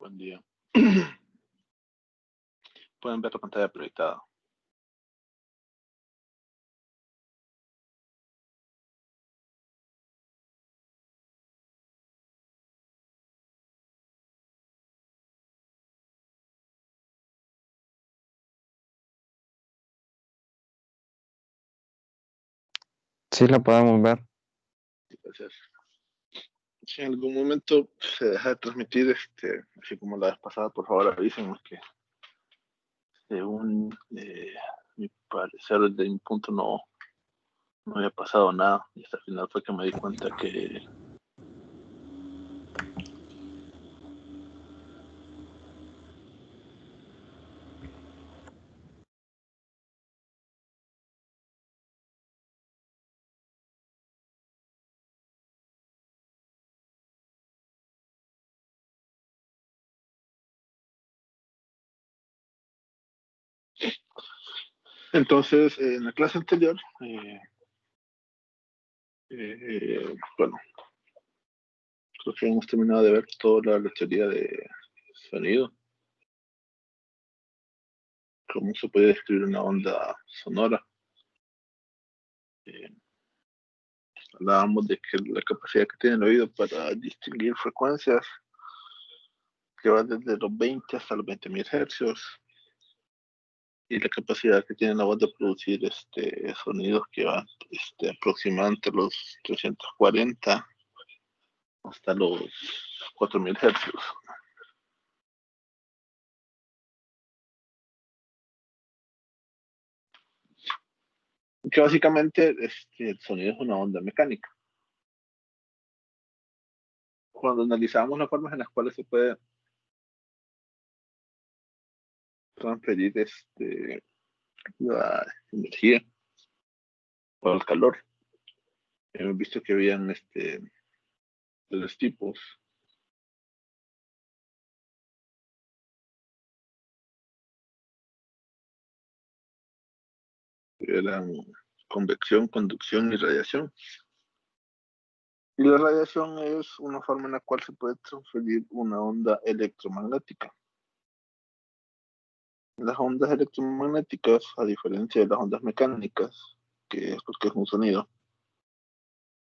Buen día. Pueden ver la pantalla proyectada. Sí, la podemos ver. Gracias. Si en algún momento se deja de transmitir, así como la vez pasada, por favor avísenme que según mi parecer desde mi punto no había pasado nada. Y hasta el final fue que me di cuenta que entonces en la clase anterior, bueno, creo que hemos terminado de ver toda la teoría de sonido, cómo se puede describir una onda sonora. Eh, Hablábamos de que la capacidad que tiene el oído para distinguir frecuencias que va desde los 20 hasta los 20.000 hercios, y la capacidad que tiene la voz de producir sonidos que van aproximadamente los 340 hasta los 4.000 hercios. Que básicamente el sonido es una onda mecánica. Cuando analizamos las formas en las cuales se puede transferir la energía o el calor, hemos visto que habían tres tipos. Eran convección, conducción y radiación. Y la radiación es una forma en la cual se puede transferir una onda electromagnética. Las ondas electromagnéticas, a diferencia de las ondas mecánicas, que es porque es un sonido,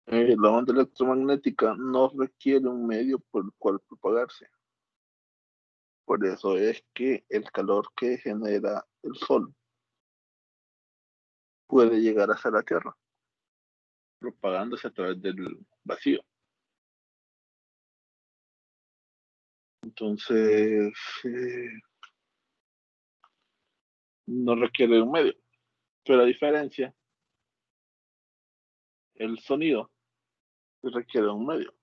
la onda electromagnética no requiere un medio por el cual propagarse. Por eso es que el calor que genera el Sol puede llegar hacia la Tierra, propagándose a través del vacío. Entonces, no requiere un medio. Pero a diferencia, el sonido requiere un medio.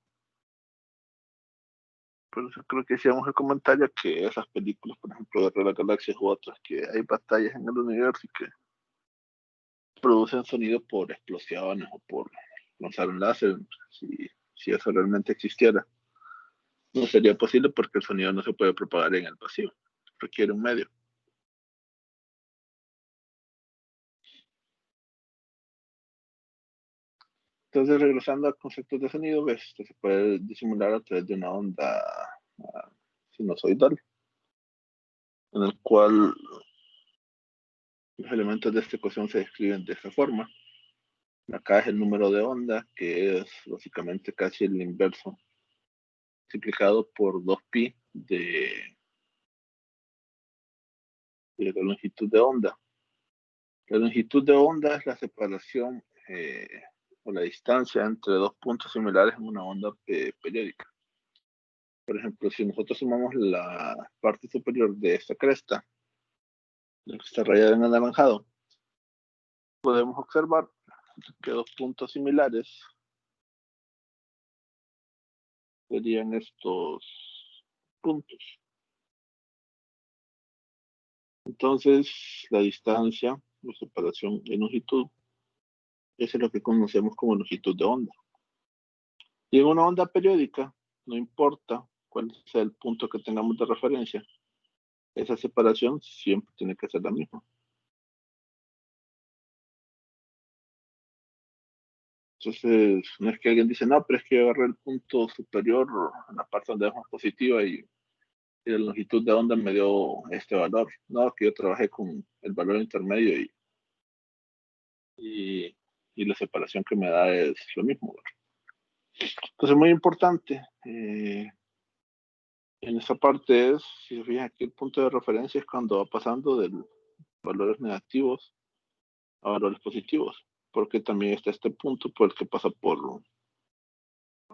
Por eso creo que hacíamos el comentario que esas películas, por ejemplo, de las Galaxias u otras, que hay batallas en el universo y que producen sonido por explosiones o por lanzar un láser, si eso realmente existiera. No sería posible porque el sonido no se puede propagar en el vacío. Requiere un medio. Entonces, regresando a conceptos de sonido, ves que se puede disimular a través de una onda sinusoidal, en el cual los elementos de esta ecuación se describen de esta forma. Acá es el número de onda, que es básicamente casi el inverso, multiplicado por 2pi de la longitud de onda. La longitud de onda es la separación o la distancia entre dos puntos similares en una onda periódica. Por ejemplo, si nosotros sumamos la parte superior de esta cresta, la que está rayada en anaranjado, podemos observar que dos puntos similares serían estos puntos. Entonces, la distancia, la separación en longitud, eso es lo que conocemos como longitud de onda. Y en una onda periódica, no importa cuál sea el punto que tengamos de referencia, esa separación siempre tiene que ser la misma. Entonces, no es que alguien dice, no, pero es que yo agarré el punto superior en la parte donde es más positiva y y la longitud de onda me dio este valor. No, que yo trabajé con el valor intermedio y, y la separación que me da es lo mismo. Entonces, muy importante. En esa parte es, si se fijan aquí, el punto de referencia es cuando va pasando de valores negativos a valores positivos, porque también está este punto por el que pasa por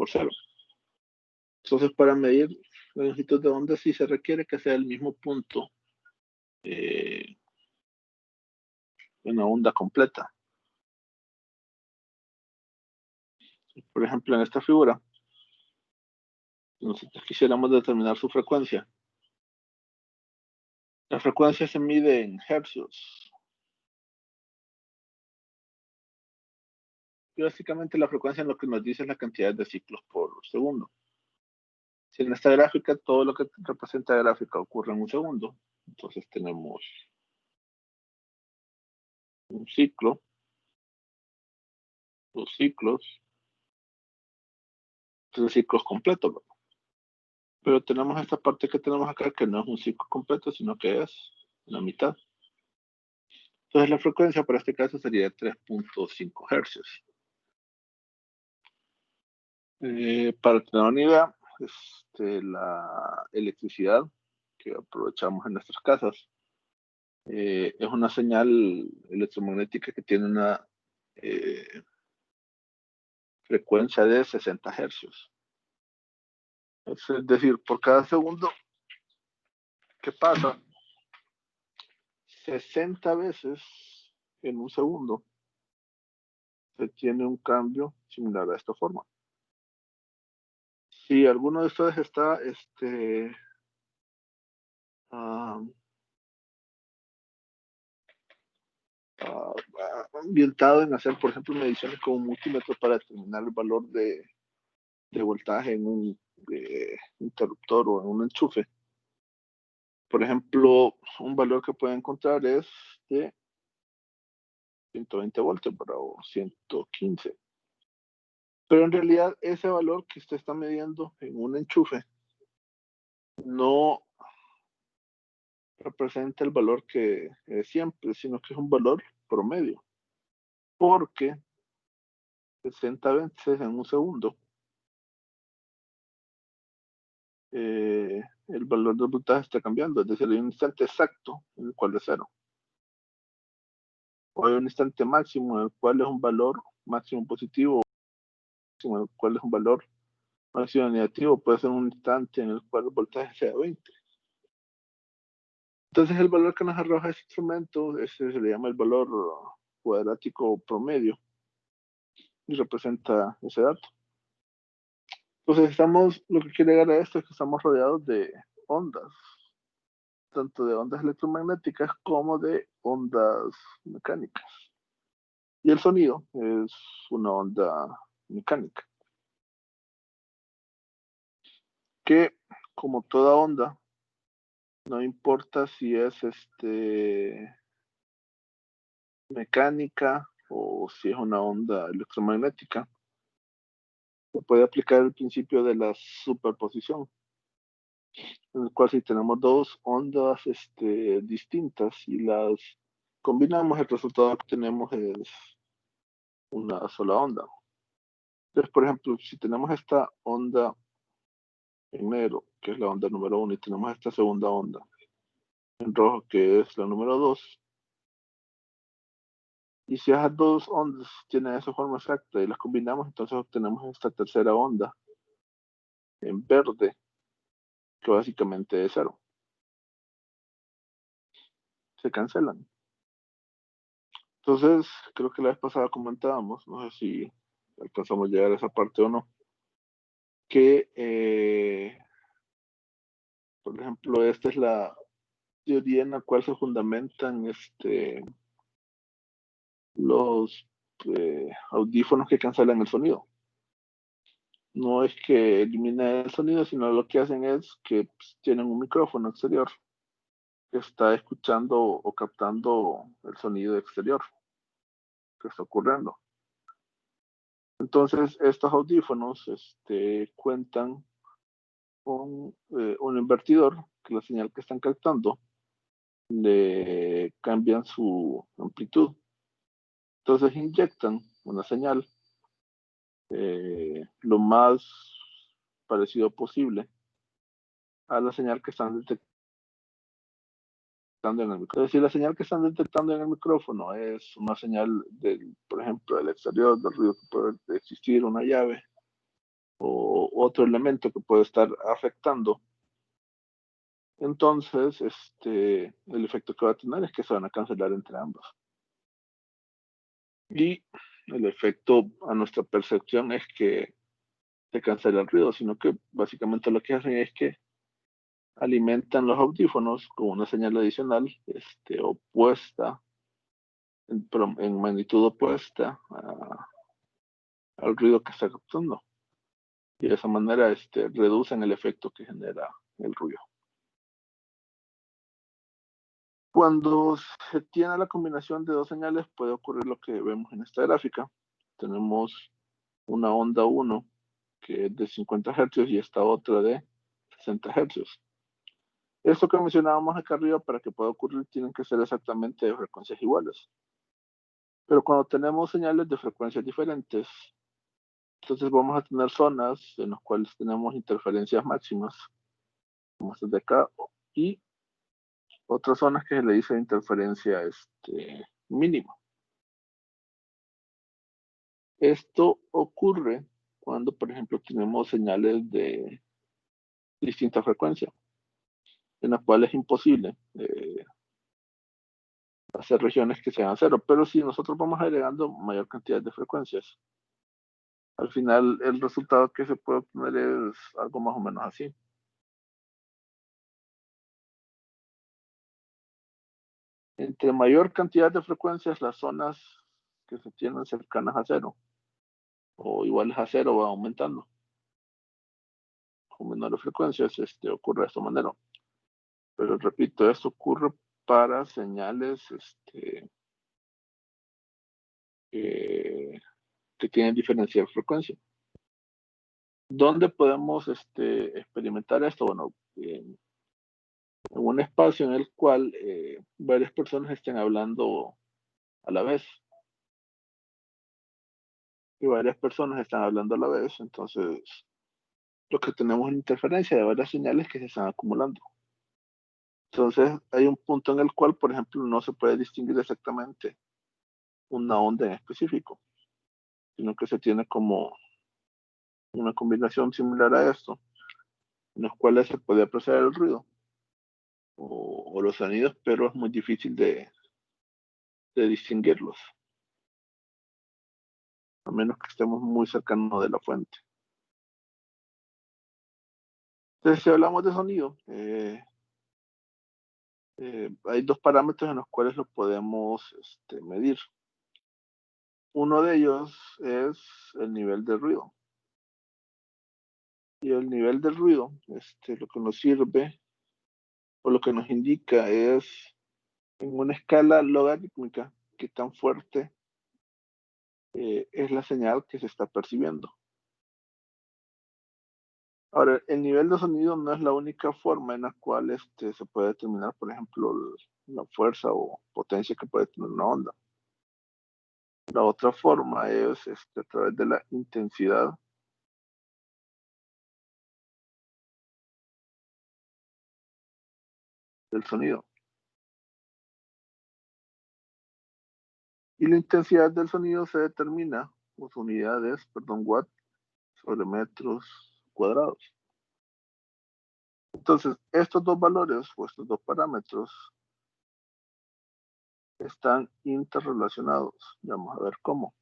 cero. Entonces, para medir la longitud de onda, sí se requiere que sea el mismo punto, eh, una onda completa. Por ejemplo, en esta figura, nosotros quisiéramos determinar su frecuencia. La frecuencia se mide en hercios. Y básicamente la frecuencia lo que nos dice es la cantidad de ciclos por segundo. Si en esta gráfica todo lo que representa la gráfica ocurre en un segundo, entonces tenemos un ciclo, dos ciclos, tres ciclos completos, ¿verdad? Pero tenemos esta parte que tenemos acá que no es un ciclo completo, sino que es la mitad. Entonces la frecuencia para este caso sería 3.5 hercios. Para tener una idea, la electricidad que aprovechamos en nuestras casas es una señal electromagnética que tiene una eh, frecuencia de 60 hercios. Es decir, por cada segundo que pasa, 60 veces en un segundo se tiene un cambio similar a esta forma. Si alguno de ustedes está uh, ambientado en hacer, por ejemplo, mediciones con un multímetro para determinar el valor de voltaje en un interruptor o en un enchufe. Por ejemplo, un valor que pueden encontrar es de 120 voltios, o 115. Pero en realidad ese valor que usted está midiendo en un enchufe no representa el valor que es siempre, sino que es un valor promedio. Porque 60 veces en un segundo el valor del voltaje está cambiando, es decir, hay un instante exacto en el cual es cero. O hay un instante máximo en el cual es un valor máximo positivo, en el cual es un valor máximo negativo, puede ser un instante en el cual el voltaje sea 20. Entonces el valor que nos arroja ese instrumento ese se le llama el valor cuadrático promedio y representa ese dato. Entonces lo que quiere llegar a esto es que estamos rodeados de ondas, tanto de ondas electromagnéticas como de ondas mecánicas. Y el sonido es una onda mecánica, que como toda onda, no importa si es mecánica o si es una onda electromagnética, se puede aplicar el principio de la superposición, en el cual si tenemos dos ondas distintas y las combinamos, el resultado que tenemos es una sola onda. Entonces, por ejemplo, si tenemos esta onda en negro, que es la onda número 1, y tenemos esta segunda onda en rojo, que es la número 2, y si esas dos ondas tienen esa forma exacta y las combinamos, entonces obtenemos esta tercera onda en verde, que básicamente es cero. Se cancelan. Entonces, creo que la vez pasada comentábamos, no sé si alcanzamos a llegar a esa parte o no, que, por ejemplo, esta es la teoría en la cual se fundamentan los audífonos que cancelan el sonido. No es que eliminen el sonido, sino lo que hacen es que pues, tienen un micrófono exterior que está escuchando o captando el sonido exterior que está ocurriendo. Entonces, estos audífonos cuentan con un invertidor que la señal que están captando le cambian su amplitud. Entonces inyectan una señal lo más parecido posible a la señal que están detectando en el micrófono. Es decir, la señal que están detectando en el micrófono es una señal, por ejemplo, del exterior, del ruido que puede existir, una llave o otro elemento que puede estar afectando. Entonces, el efecto que va a tener es que se van a cancelar entre ambos. Y el efecto a nuestra percepción es que se cancela el ruido, sino que básicamente lo que hacen es que alimentan los audífonos con una señal adicional opuesta, en magnitud opuesta al ruido que está captando. Y de esa manera reducen el efecto que genera el ruido. Cuando se tiene la combinación de dos señales puede ocurrir lo que vemos en esta gráfica. Tenemos una onda 1 que es de 50 Hz y esta otra de 60 Hz. Esto que mencionábamos acá arriba, para que pueda ocurrir, tienen que ser exactamente de frecuencias iguales. Pero cuando tenemos señales de frecuencias diferentes, entonces vamos a tener zonas en las cuales tenemos interferencias máximas, como estas de acá, y otras zonas que se le dice interferencia mínima. Esto ocurre cuando, por ejemplo, tenemos señales de distinta frecuencia, en las cuales es imposible hacer regiones que sean cero. Pero si nosotros vamos agregando mayor cantidad de frecuencias, al final el resultado que se puede obtener es algo más o menos así. Entre mayor cantidad de frecuencias, las zonas que se tienen cercanas a cero o iguales a cero van aumentando. Con menores frecuencias ocurre de esta manera. Pero repito, esto ocurre para señales que tienen diferencia de frecuencia. ¿Dónde podemos experimentar esto? Bueno, en un espacio en el cual varias personas estén hablando a la vez. Y varias personas están hablando a la vez, entonces lo que tenemos es interferencia de varias señales que se están acumulando. Entonces hay un punto en el cual, por ejemplo, no se puede distinguir exactamente una onda en específico, sino que se tiene como una combinación similar a esto, en los cuales se puede apreciar el ruido o los sonidos, pero es muy difícil de distinguirlos, a menos que estemos muy cercanos de la fuente. Entonces, si hablamos de sonido, hay dos parámetros en los cuales lo podemos medir. Uno de ellos es el nivel de ruido. Y el nivel de ruido, lo que nos sirve o lo que nos indica es en una escala logarítmica qué tan fuerte es la señal que se está percibiendo. Ahora, el nivel de sonido no es la única forma en la cual se puede determinar, por ejemplo, la fuerza o potencia que puede tener una onda. La otra forma es a través de la intensidad del sonido. Y la intensidad del sonido se determina por unidades, watt sobre metros cuadrados. Entonces, estos dos valores o estos dos parámetros están interrelacionados. Vamos a ver cómo.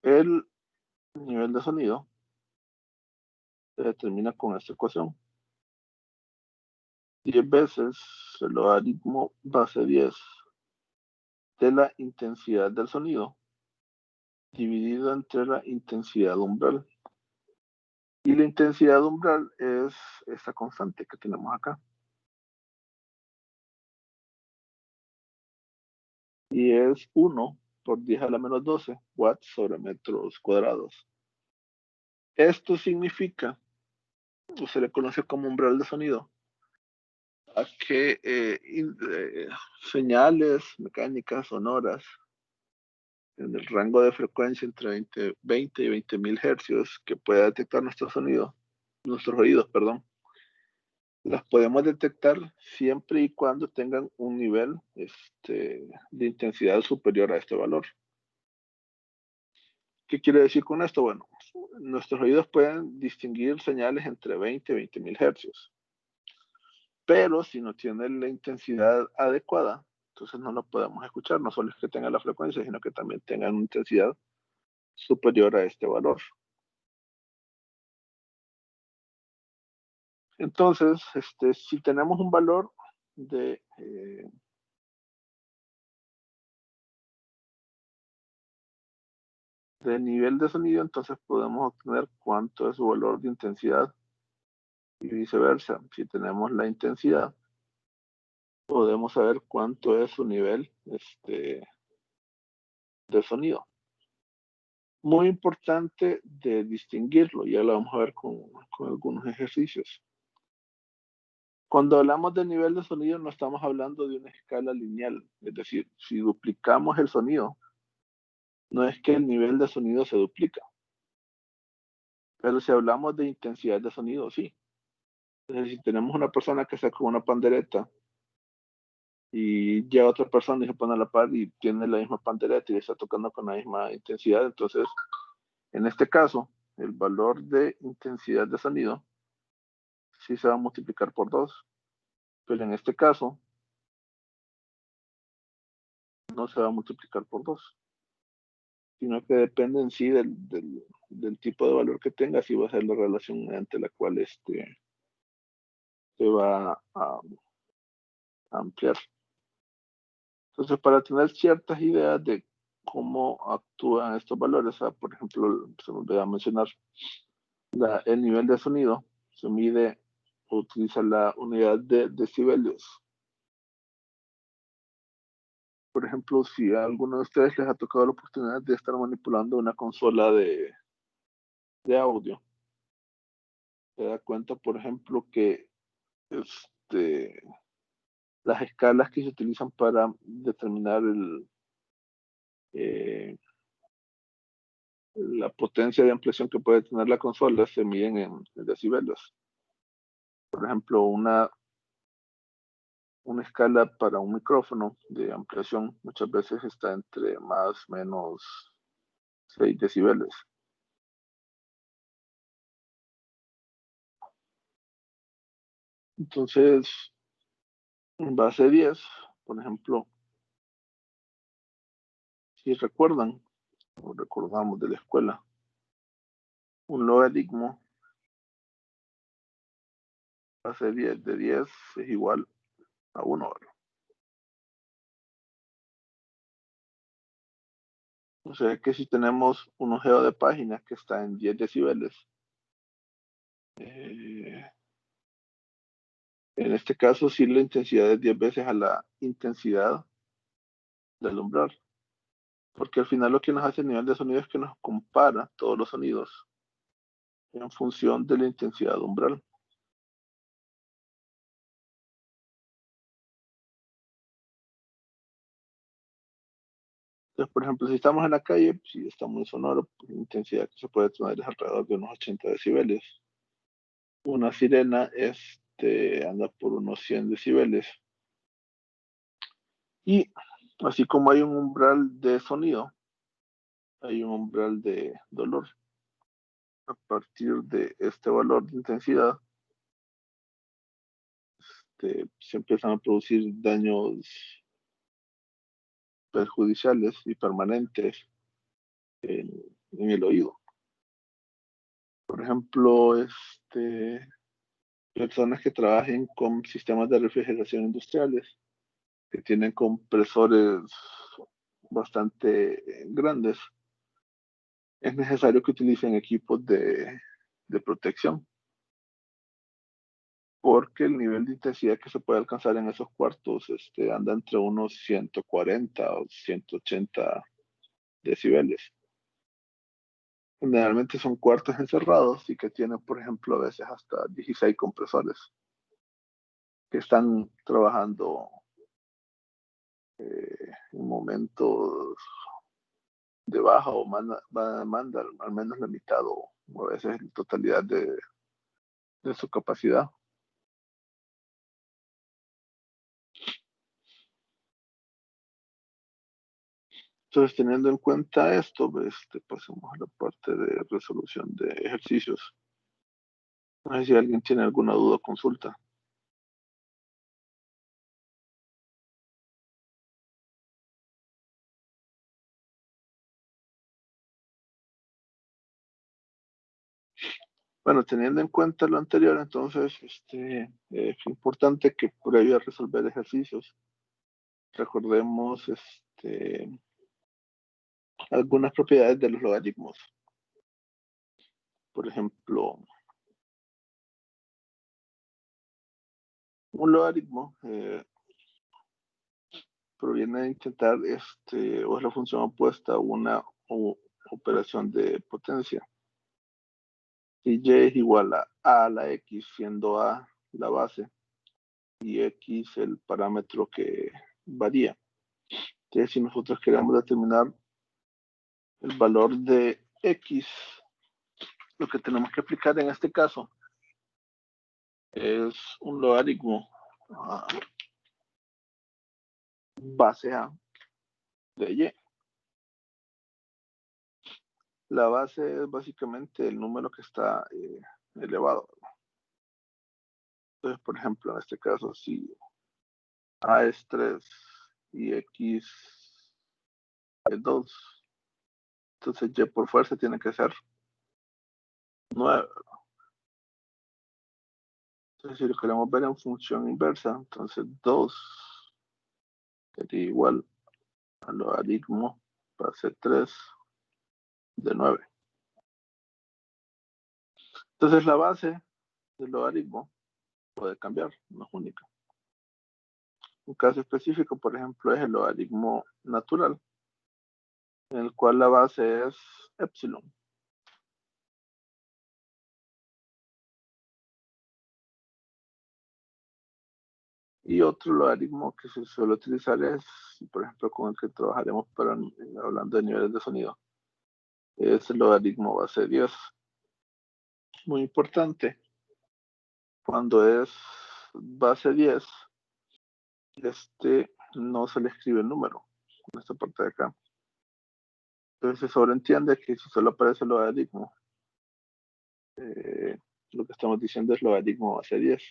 El nivel de sonido se determina con esta ecuación. 10 veces el logaritmo base 10 de la intensidad del sonido dividido entre la intensidad umbral. Y la intensidad umbral es esta constante que tenemos acá. Y es 1 por 10 a la menos 12 watts sobre metros cuadrados. Esto significa o se le conoce como umbral de sonido, a que señales mecánicas sonoras en el rango de frecuencia entre 20 y 20.000 hercios que pueda detectar nuestros oídos, perdón, las podemos detectar siempre y cuando tengan un nivel de intensidad superior a este valor. ¿Qué quiere decir con esto? Bueno, nuestros oídos pueden distinguir señales entre 20 y 20.000 hercios, pero si no tiene la intensidad adecuada, entonces no lo podemos escuchar. No solo es que tenga la frecuencia, sino que también tenga una intensidad superior a este valor. Entonces, si tenemos un valor de nivel de sonido, entonces podemos obtener cuánto es su valor de intensidad y viceversa. Si tenemos la intensidad, podemos saber cuánto es su nivel de sonido. Muy importante de distinguirlo, ya lo vamos a ver con algunos ejercicios. Cuando hablamos de nivel de sonido, no estamos hablando de una escala lineal, es decir, si duplicamos el sonido, no es que el nivel de sonido se duplica, pero si hablamos de intensidad de sonido, sí. Entonces, si tenemos una persona que saca una pandereta y llega otra persona y se pone a la par y tiene la misma pandereta y está tocando con la misma intensidad, entonces, en este caso, el valor de intensidad de sonido sí se va a multiplicar por 2, pero en este caso no se va a multiplicar por 2, sino que depende en sí del tipo de valor que tenga, si va a ser la relación entre la cual se va a ampliar. Entonces, para tener ciertas ideas de cómo actúan estos valores, por ejemplo, se me olvidó mencionar el nivel de sonido, se mide, utiliza la unidad de decibelios. Por ejemplo, si a alguno de ustedes les ha tocado la oportunidad de estar manipulando una consola de audio, se da cuenta, por ejemplo, que este, las escalas que se utilizan para determinar eh, la potencia de ampliación que puede tener la consola se miden en decibelios. Por ejemplo, una escala para un micrófono de ampliación muchas veces está entre más o menos 6 decibeles. Entonces, en base 10, por ejemplo, si recuerdan o recordamos de la escuela, un logaritmo base 10 de 10 es igual a 1. O sea que si tenemos un ojeo de páginas que está en 10 decibeles, eh, en este caso sí la intensidad es 10 veces a la intensidad del umbral, porque al final lo que nos hace el nivel de sonido es que nos compara todos los sonidos en función de la intensidad umbral. Entonces, por ejemplo, si estamos en la calle, si está muy sonoro, pues la intensidad que se puede tener es alrededor de unos 80 decibeles. Una sirena anda por unos 100 decibeles. Y así como hay un umbral de sonido, hay un umbral de dolor. A partir de este valor de intensidad, se empiezan a producir daños perjudiciales y permanentes en, en el oído. Por ejemplo, personas que trabajen con sistemas de refrigeración industriales, que tienen compresores bastante grandes, es necesario que utilicen equipos de protección, porque el nivel de intensidad que se puede alcanzar en esos cuartos anda entre unos 140 o 180 decibeles. Generalmente son cuartos encerrados y que tienen, por ejemplo, a veces hasta 16 compresores que están trabajando en momentos de baja o baja demanda, al menos la mitad o a veces en totalidad de su capacidad. Entonces, teniendo en cuenta esto, pasemos a la parte de resolución de ejercicios. No sé si alguien tiene alguna duda o consulta. Bueno, teniendo en cuenta lo anterior, entonces es importante que previo a resolver ejercicios, recordemos algunas propiedades de los logaritmos. Por ejemplo, un logaritmo proviene de intentar, o es la función opuesta a una operación de potencia. Si y es igual a la x, siendo a la base y x el parámetro que varía. Entonces, si nosotros queremos determinar el valor de x, lo que tenemos que aplicar en este caso es un logaritmo base a de y. La base es básicamente el número que está elevado. Entonces, por ejemplo, en este caso, si a es 3 y x es 2, entonces y por fuerza tiene que ser 9. Entonces, si lo queremos ver en función inversa, entonces 2 sería igual al logaritmo base 3 de 9. Entonces, la base del logaritmo puede cambiar, no es única. Un caso específico, por ejemplo, es el logaritmo natural, en el cual la base es epsilon. Y otro logaritmo que se suele utilizar es, por ejemplo, con el que trabajaremos para, hablando de niveles de sonido, es el logaritmo base 10. Muy importante, cuando es base 10, no se le escribe el número en esta parte de acá. Entonces se sobreentiende que si solo aparece el logaritmo, lo que estamos diciendo es logaritmo base 10.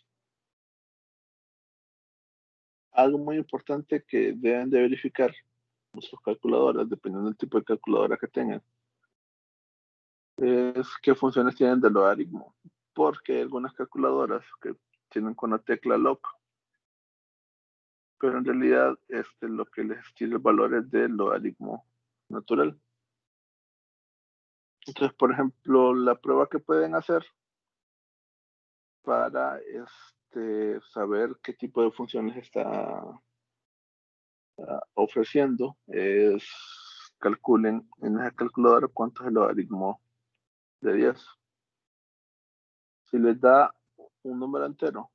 Algo muy importante que deben de verificar nuestros calculadores, dependiendo del tipo de calculadora que tengan, es qué funciones tienen del logaritmo. Porque hay algunas calculadoras que tienen con la tecla log, pero en realidad lo que les tiene el valor es del logaritmo natural. Entonces, por ejemplo, la prueba que pueden hacer para saber qué tipo de funciones está ofreciendo es calculen en esa calculadora cuánto es el logaritmo de 10. Si les da un número entero,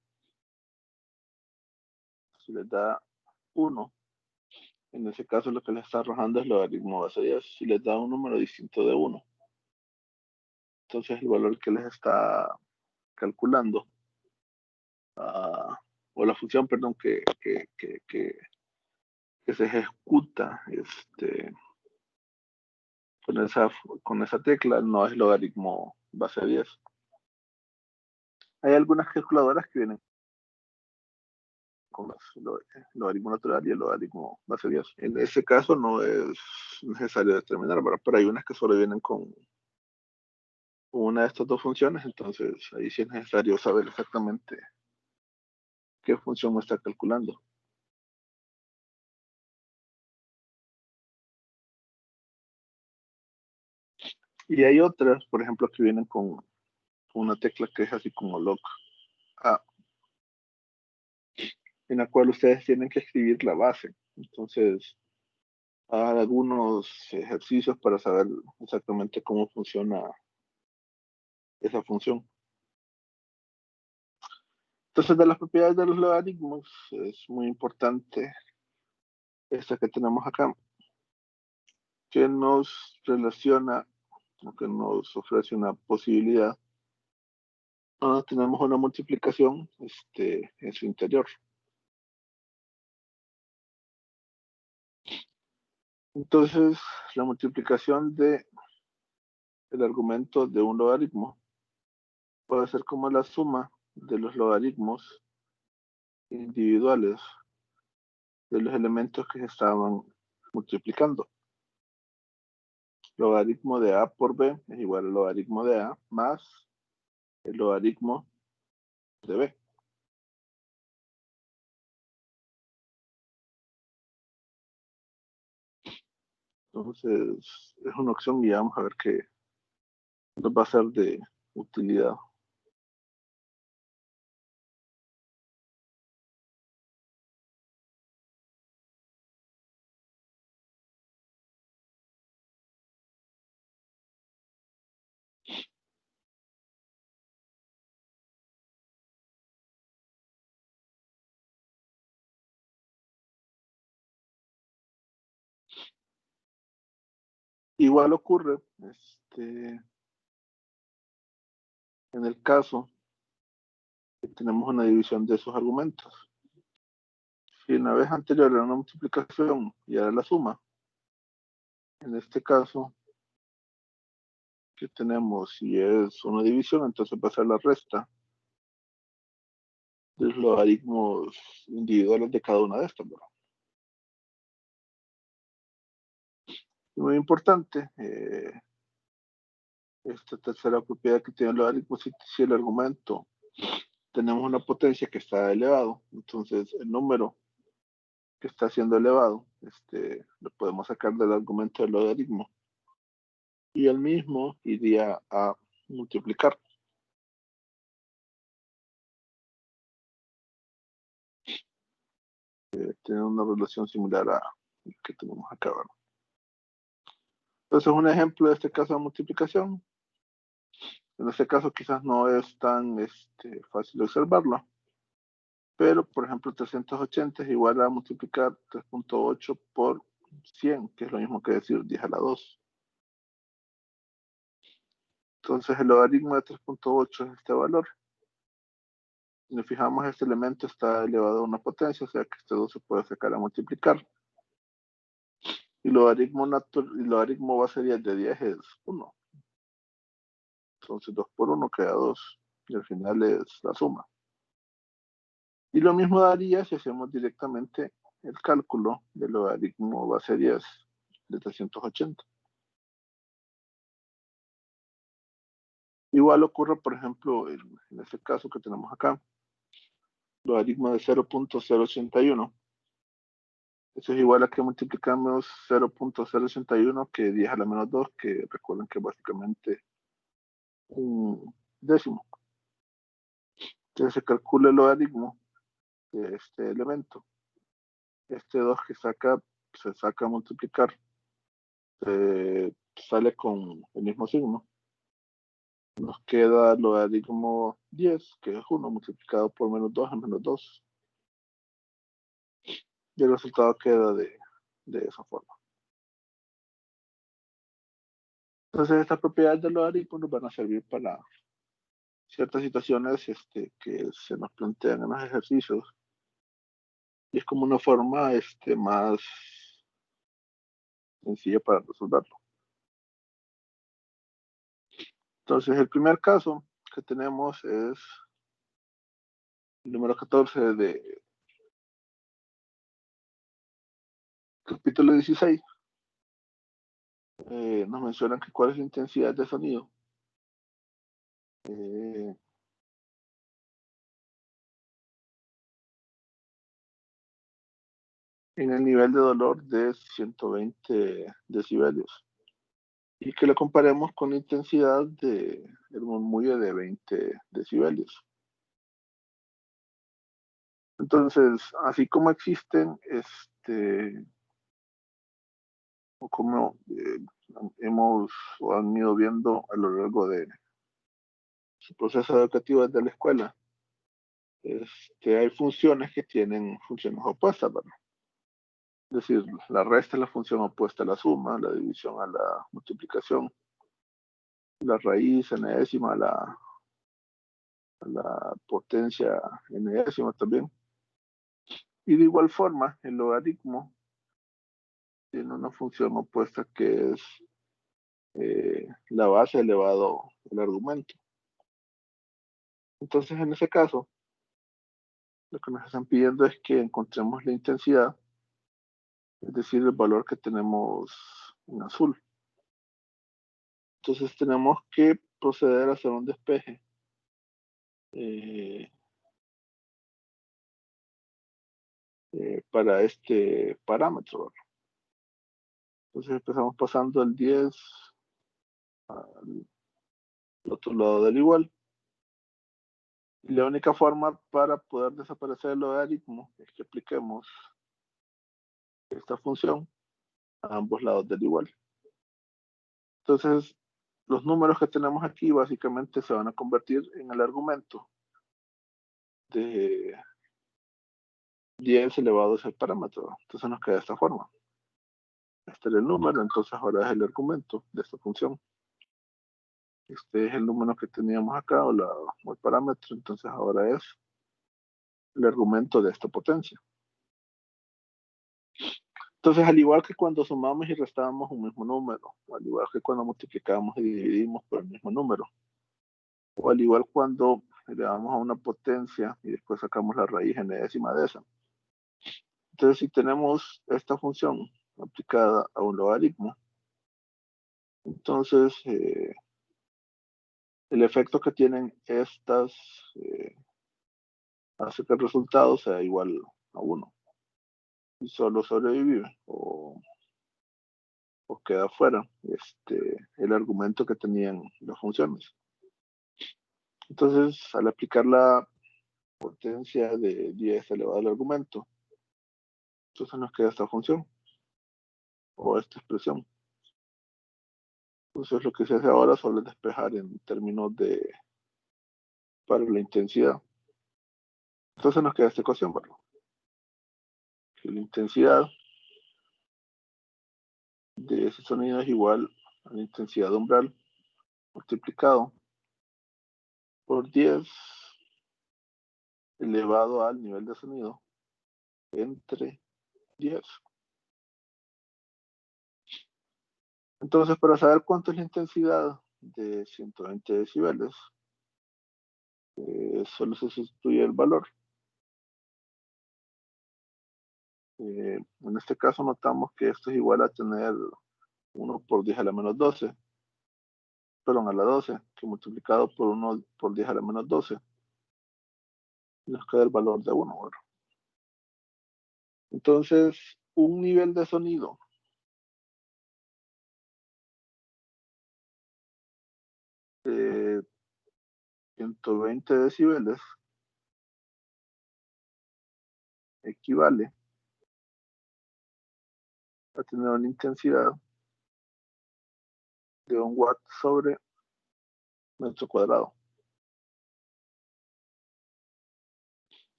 si les da 1, en ese caso lo que les está arrojando es logaritmo base 10. Si les da un número distinto de 1, entonces el valor que les está calculando, o la función, perdón, que se ejecuta con esa tecla, no es logaritmo base 10. Hay algunas calculadoras que vienen con el logaritmo natural y el logaritmo base 10. En ese caso no es necesario determinar, ¿verdad? Pero hay unas que solo vienen con una de estas dos funciones, entonces ahí sí es necesario saber exactamente qué función me está calculando. Y hay otras, por ejemplo, que vienen con una tecla que es así como log A, en la cual ustedes tienen que escribir la base. Entonces, hacer algunos ejercicios para saber exactamente cómo funciona esa función. Entonces, de las propiedades de los logaritmos, es muy importante esta que tenemos acá, que nos relaciona, o que nos ofrece una posibilidad. Tenemos una multiplicación en su interior. Entonces, la multiplicación de el argumento de un logaritmo puede ser como la suma de los logaritmos individuales de los elementos que se estaban multiplicando. Logaritmo de A por B es igual al logaritmo de A más el logaritmo de B. Entonces, es una opción y vamos a ver qué nos va a ser de utilidad. Igual ocurre en el caso que tenemos una división de esos argumentos. Si en la vez anterior era una multiplicación y era la suma, en este caso que tenemos, si es una división, entonces va a ser la resta de los logaritmos individuales de cada una de estas, ¿verdad? Y muy importante, esta tercera propiedad que tiene el logaritmo, si el argumento tenemos una potencia que está elevado, entonces el número que está siendo elevado, lo podemos sacar del argumento del logaritmo y el mismo iría a multiplicar. Tiene una relación similar a la que tenemos acá, ¿verdad? Entonces, un ejemplo de este caso de multiplicación. En este caso quizás no es tan fácil observarlo, pero por ejemplo 380 es igual a multiplicar 3.8 por 100, que es lo mismo que decir 10 a la 2. Entonces el logaritmo de 3.8 es este valor. Si nos fijamos, este elemento está elevado a una potencia, o sea que este 2 se puede sacar a multiplicar. Y el logaritmo base 10 de 10 es 1. Entonces 2 por 1 queda 2. Y al final es la suma. Y lo mismo daría si hacemos directamente el cálculo del logaritmo base 10 de 380. Igual ocurre, por ejemplo, en este caso que tenemos acá, logaritmo de 0.081. Eso es igual a que multiplicamos 0.081 que 10 a la menos 2, que recuerden que es básicamente un décimo. Entonces se calcula el logaritmo de este elemento. Este 2 que se saca a multiplicar, sale con el mismo signo. Nos queda el logaritmo 10, que es 1 multiplicado por menos 2 es menos 2. Y el resultado queda de esa forma. Entonces, estas propiedades del logaritmo nos van a servir para ciertas situaciones que se nos plantean en los ejercicios. Y es como una forma más sencilla para resolverlo. Entonces, el primer caso que tenemos es el número 14 de capítulo 16. Nos mencionan que cuál es la intensidad de sonido. Eh, en el nivel de dolor de 120 decibelios y que lo comparemos con la intensidad del murmullo de 20 decibelios. Entonces, así como existen o como hemos o han ido viendo a lo largo de su proceso educativo desde la escuela, hay funciones que tienen funciones opuestas, ¿verdad? Es decir, la resta es la función opuesta a la suma, la división a la multiplicación, la raíz enésima a la potencia enésima también. Y de igual forma, el logaritmo tiene una función opuesta que es la base elevado al argumento. Entonces, en ese caso, lo que nos están pidiendo es que encontremos la intensidad, es decir, el valor que tenemos en azul. Entonces, tenemos que proceder a hacer un despeje eh, para este parámetro. Entonces, empezamos pasando el 10 al otro lado del igual. Y la única forma para poder desaparecer el logaritmo es que apliquemos esta función a ambos lados del igual. Entonces, los números que tenemos aquí básicamente se van a convertir en el argumento de 10 elevado a ese parámetro. Entonces nos queda de esta forma. Este era el número, entonces ahora es el argumento de esta función. Este es el número que teníamos acá, o el parámetro, entonces ahora es el argumento de esta potencia. Entonces, al igual que cuando sumamos y restábamos un mismo número, o al igual que cuando multiplicamos y dividimos por el mismo número, o al igual cuando le damos a una potencia y después sacamos la raíz enésima de esa. Entonces, si tenemos esta función aplicada a un logaritmo, entonces el efecto que tienen estas hace que el resultado sea igual a 1 y solo sobrevive o queda fuera el argumento que tenían las funciones. Entonces, al aplicar la potencia de 10 elevado al argumento, entonces nos queda esta función o esta expresión. Entonces, lo que se hace ahora solo es despejar en términos para la intensidad. Entonces nos queda esta ecuación, ¿verdad? Que la intensidad de ese sonido es igual a la intensidad umbral multiplicado por 10 elevado al nivel de sonido entre 10. Entonces, para saber cuánto es la intensidad de 120 decibeles, solo se sustituye el valor. En este caso notamos que esto es igual a tener 1 por 10 a la menos 12, perdón, a la 12, que multiplicado por 1 por 10 a la menos 12, nos queda el valor de 1. ¿Verdad? Entonces, un nivel de sonido de 120 decibeles equivale a tener una intensidad de 1 watt sobre metro cuadrado.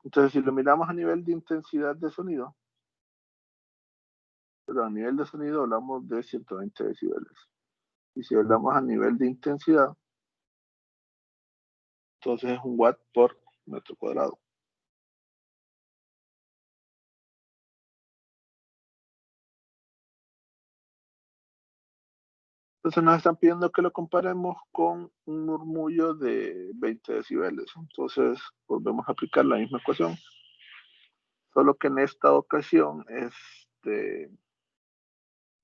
Entonces, si lo miramos a nivel de intensidad de sonido, pero a nivel de sonido hablamos de 120 decibeles. Y si hablamos a nivel de intensidad, entonces es 1 watt por metro cuadrado. Entonces nos están pidiendo que lo comparemos con un murmullo de 20 decibeles. Entonces volvemos a aplicar la misma ecuación, solo que en esta ocasión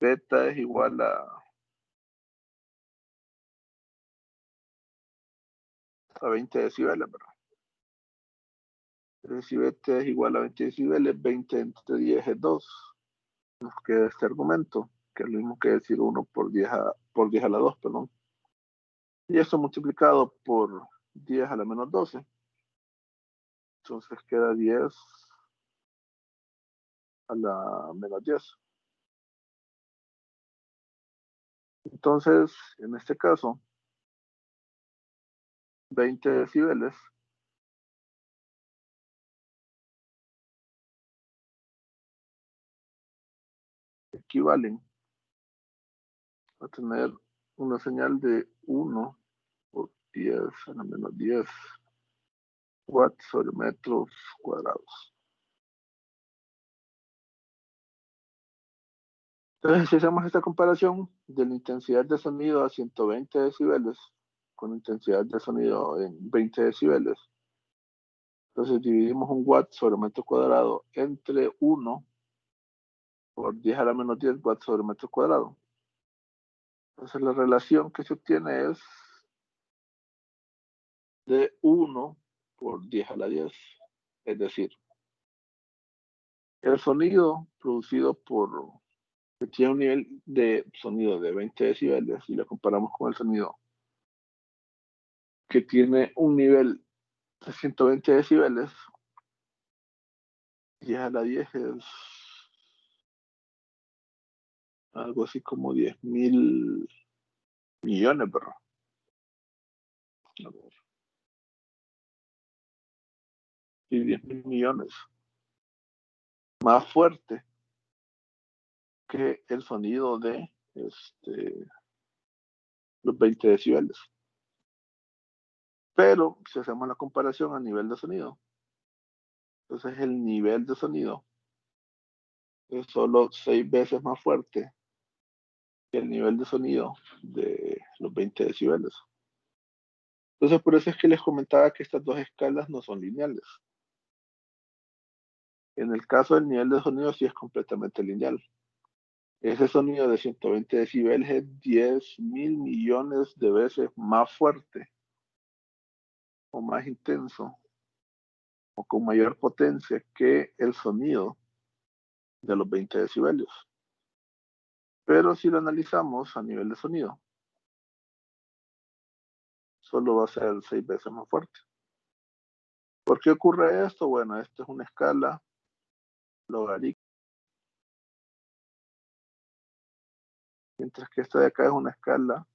beta es igual a 20 decibeles, ¿verdad? Entonces, si beta es igual a 20 decibeles, 20 entre 10 es 2. Nos queda este argumento, que es lo mismo que decir 1 por 10 a la 2, perdón. Y esto multiplicado por 10 a la menos 12. Entonces queda 10 a la menos 10. Entonces, en este caso, 20 decibeles equivalen a tener una señal de 1 por 10 a la menos 10 watts sobre metros cuadrados. Entonces, si hacemos esta comparación de la intensidad de sonido a 120 decibeles con intensidad de sonido en 20 decibeles, entonces dividimos un watt sobre metro cuadrado entre 1 por 10 a la menos 10 watts sobre metro cuadrado. Entonces la relación que se obtiene es de 1 por 10 a la 10. Es decir, el sonido producido por, que tiene un nivel de sonido de 20 decibeles y lo comparamos con el sonido que tiene un nivel de 120 decibeles, 10 a la 10 es algo así como 10.000 millones, ¿verdad? A ver, sí, 10.000 millones. Más fuerte que el sonido de los 20 decibeles. Pero si hacemos la comparación a nivel de sonido, entonces el nivel de sonido es solo 6 veces más fuerte que el nivel de sonido de los 20 decibeles. Entonces por eso es que les comentaba que estas dos escalas no son lineales. En el caso del nivel de sonido sí es completamente lineal. Ese sonido de 120 decibeles es 10.000 millones de veces más fuerte o más intenso o con mayor potencia que el sonido de los 20 decibelios. Pero si lo analizamos a nivel de sonido, solo va a ser 6 veces más fuerte. ¿Por qué ocurre esto? Bueno, esto es una escala logarítmica, mientras que esta de acá es una escala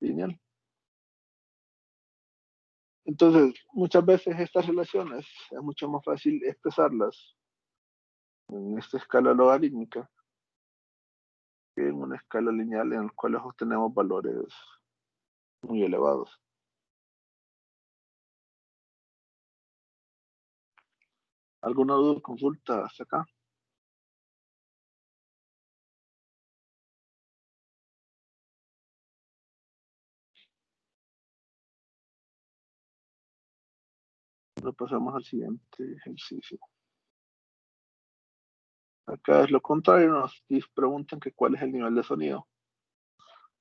lineal. Entonces, muchas veces estas relaciones es mucho más fácil expresarlas en esta escala logarítmica que en una escala lineal en la cual obtenemos valores muy elevados. ¿Alguna duda o consulta hasta acá? Lo pasamos al siguiente ejercicio. Acá es lo contrario, nos preguntan que cuál es el nivel de sonido.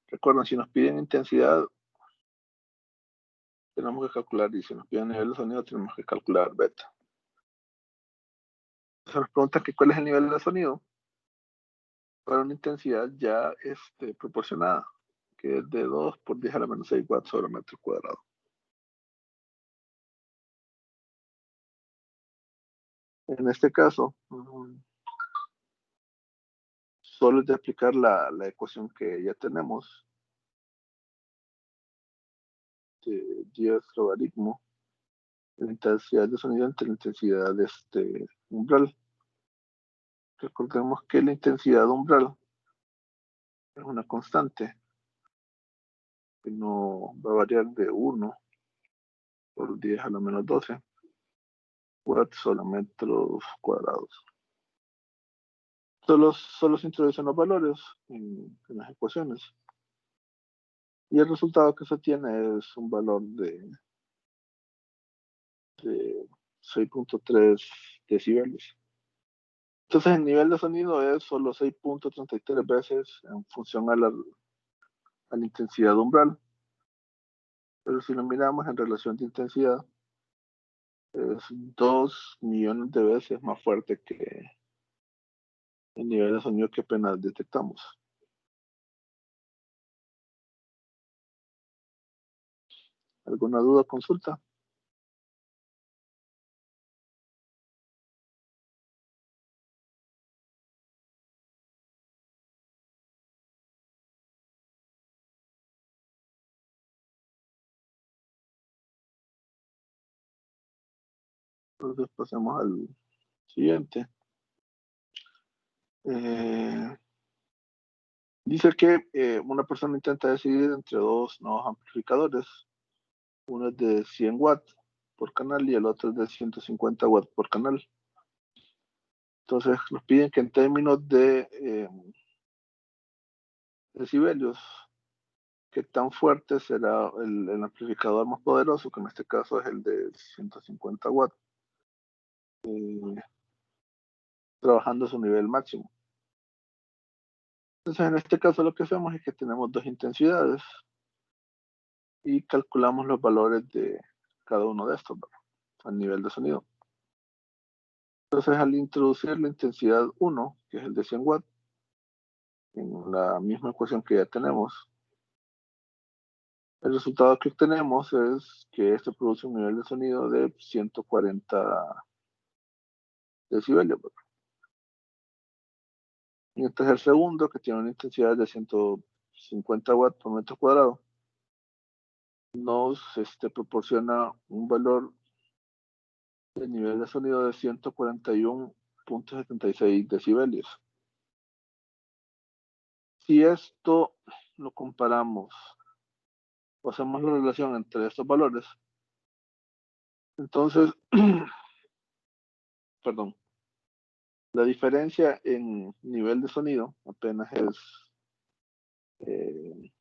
Recuerden, si nos piden intensidad, tenemos que calcular, y si nos piden nivel de sonido, tenemos que calcular beta. Se nos pregunta que cuál es el nivel de sonido para una intensidad ya proporcionada, que es de 2 por 10 a la menos 6 watts sobre metro cuadrado. En este caso, solo es de aplicar la ecuación que ya tenemos de 10 logaritmo de la intensidad de sonido entre la intensidad de umbral. Recordemos que la intensidad umbral es una constante que no va a variar de 1 por 10 a la menos 12 watts sobre metros cuadrados. Solo se introducen los valores en las ecuaciones. Y el resultado que se tiene es un valor de 6.3 decibeles. Entonces el nivel de sonido es solo 6.33 veces en función a la intensidad umbral. Pero si lo miramos en relación de intensidad, es 2 millones de veces más fuerte que el nivel de sonido que apenas detectamos. ¿Alguna duda o consulta? Entonces pasemos al siguiente. Dice que una persona intenta decidir entre dos nuevos amplificadores. Uno es de 100 watts por canal y el otro es de 150 watts por canal. Entonces nos piden que en términos de decibelios, qué tan fuerte será el amplificador más poderoso, que en este caso es el de 150 watts, trabajando a su nivel máximo. Entonces en este caso lo que hacemos es que tenemos dos intensidades y calculamos los valores de cada uno de estos, ¿verdad? Al nivel de sonido. Entonces al introducir la intensidad 1, que es el de 100 watts, en la misma ecuación que ya tenemos, el resultado que obtenemos es que este produce un nivel de sonido de 140 decibelios. Y este es el segundo, que tiene una intensidad de 150 watts por metro cuadrado. Nos proporciona un valor de nivel de sonido de 141.76 decibelios. Si esto lo comparamos o hacemos la relación entre estos valores, entonces, perdón, la diferencia en nivel de sonido apenas es de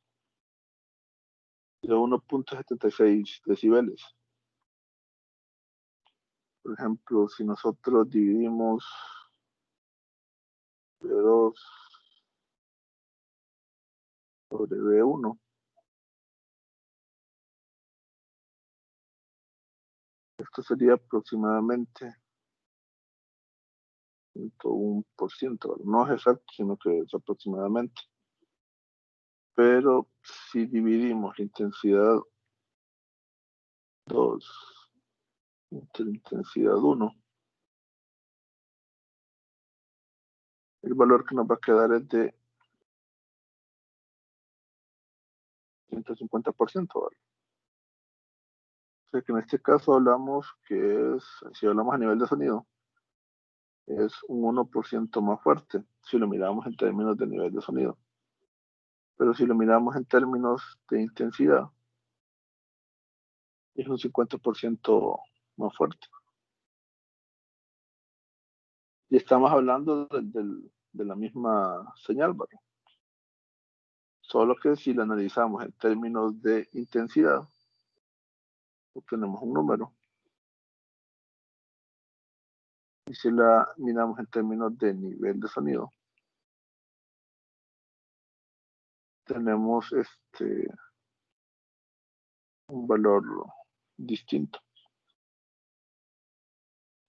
1.76 decibeles. Por ejemplo, si nosotros dividimos B2 sobre B1, esto sería aproximadamente 101%, no es exacto, sino que es aproximadamente. Pero si dividimos la intensidad 2 entre la intensidad 1, el valor que nos va a quedar es de 150%, ¿vale? O sea que en este caso hablamos que es, si hablamos a nivel de sonido, es un 1% más fuerte si lo miramos en términos de nivel de sonido. Pero si lo miramos en términos de intensidad, es un 50% más fuerte. Y estamos hablando de la misma señal, ¿verdad? Solo que si la analizamos en términos de intensidad, obtenemos un número. Y si la miramos en términos de nivel de sonido, tenemos un valor distinto.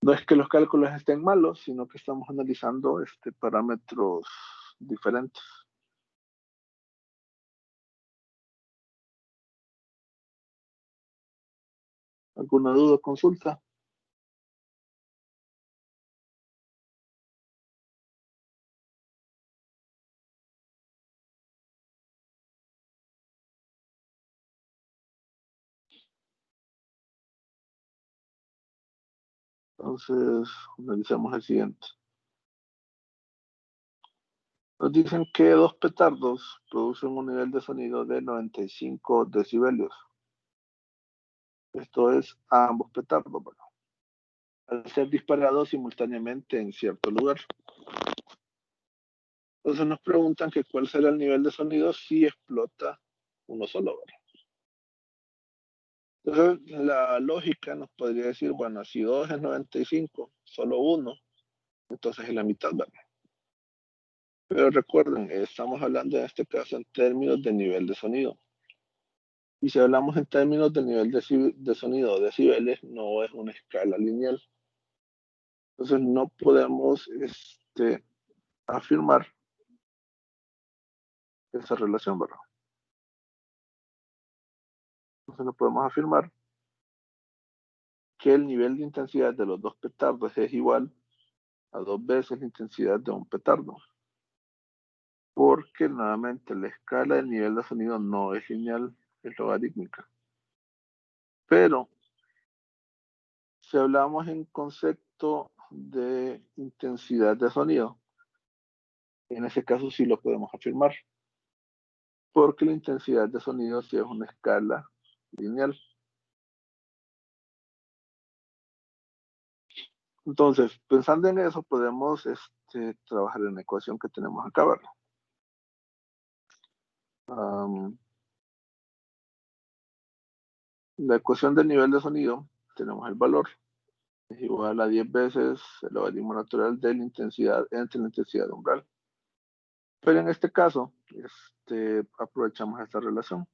No es que los cálculos estén malos, sino que estamos analizando parámetros diferentes. ¿Alguna duda o consulta? Entonces, analizamos el siguiente. Nos dicen que dos petardos producen un nivel de sonido de 95 decibelios. Esto es a ambos petardos, bueno, al ser disparados simultáneamente en cierto lugar. Entonces nos preguntan que cuál será el nivel de sonido si explota uno solo, ¿verdad? Entonces la lógica nos podría decir, bueno, si dos es 95, solo uno, entonces es la mitad, ¿verdad? Pero recuerden, estamos hablando en este caso en términos de nivel de sonido. Y si hablamos en términos de nivel de sonido o decibeles, no es una escala lineal. Entonces no podemos afirmar esa relación, ¿verdad? Entonces no podemos afirmar que el nivel de intensidad de los dos petardos es igual a dos veces la intensidad de un petardo. Porque nuevamente la escala del nivel de sonido no es lineal, es logarítmica. Pero Si hablamos en concepto de intensidad de sonido, en ese caso sí lo podemos afirmar, porque la intensidad de sonido sí es una escala lineal. Entonces, pensando en eso, podemos trabajar en la ecuación que tenemos acá, ¿verdad? La ecuación del nivel de sonido, tenemos el valor, es igual a 10 veces el logaritmo natural de la intensidad entre la intensidad umbral. Pero en este caso, aprovechamos esta relación.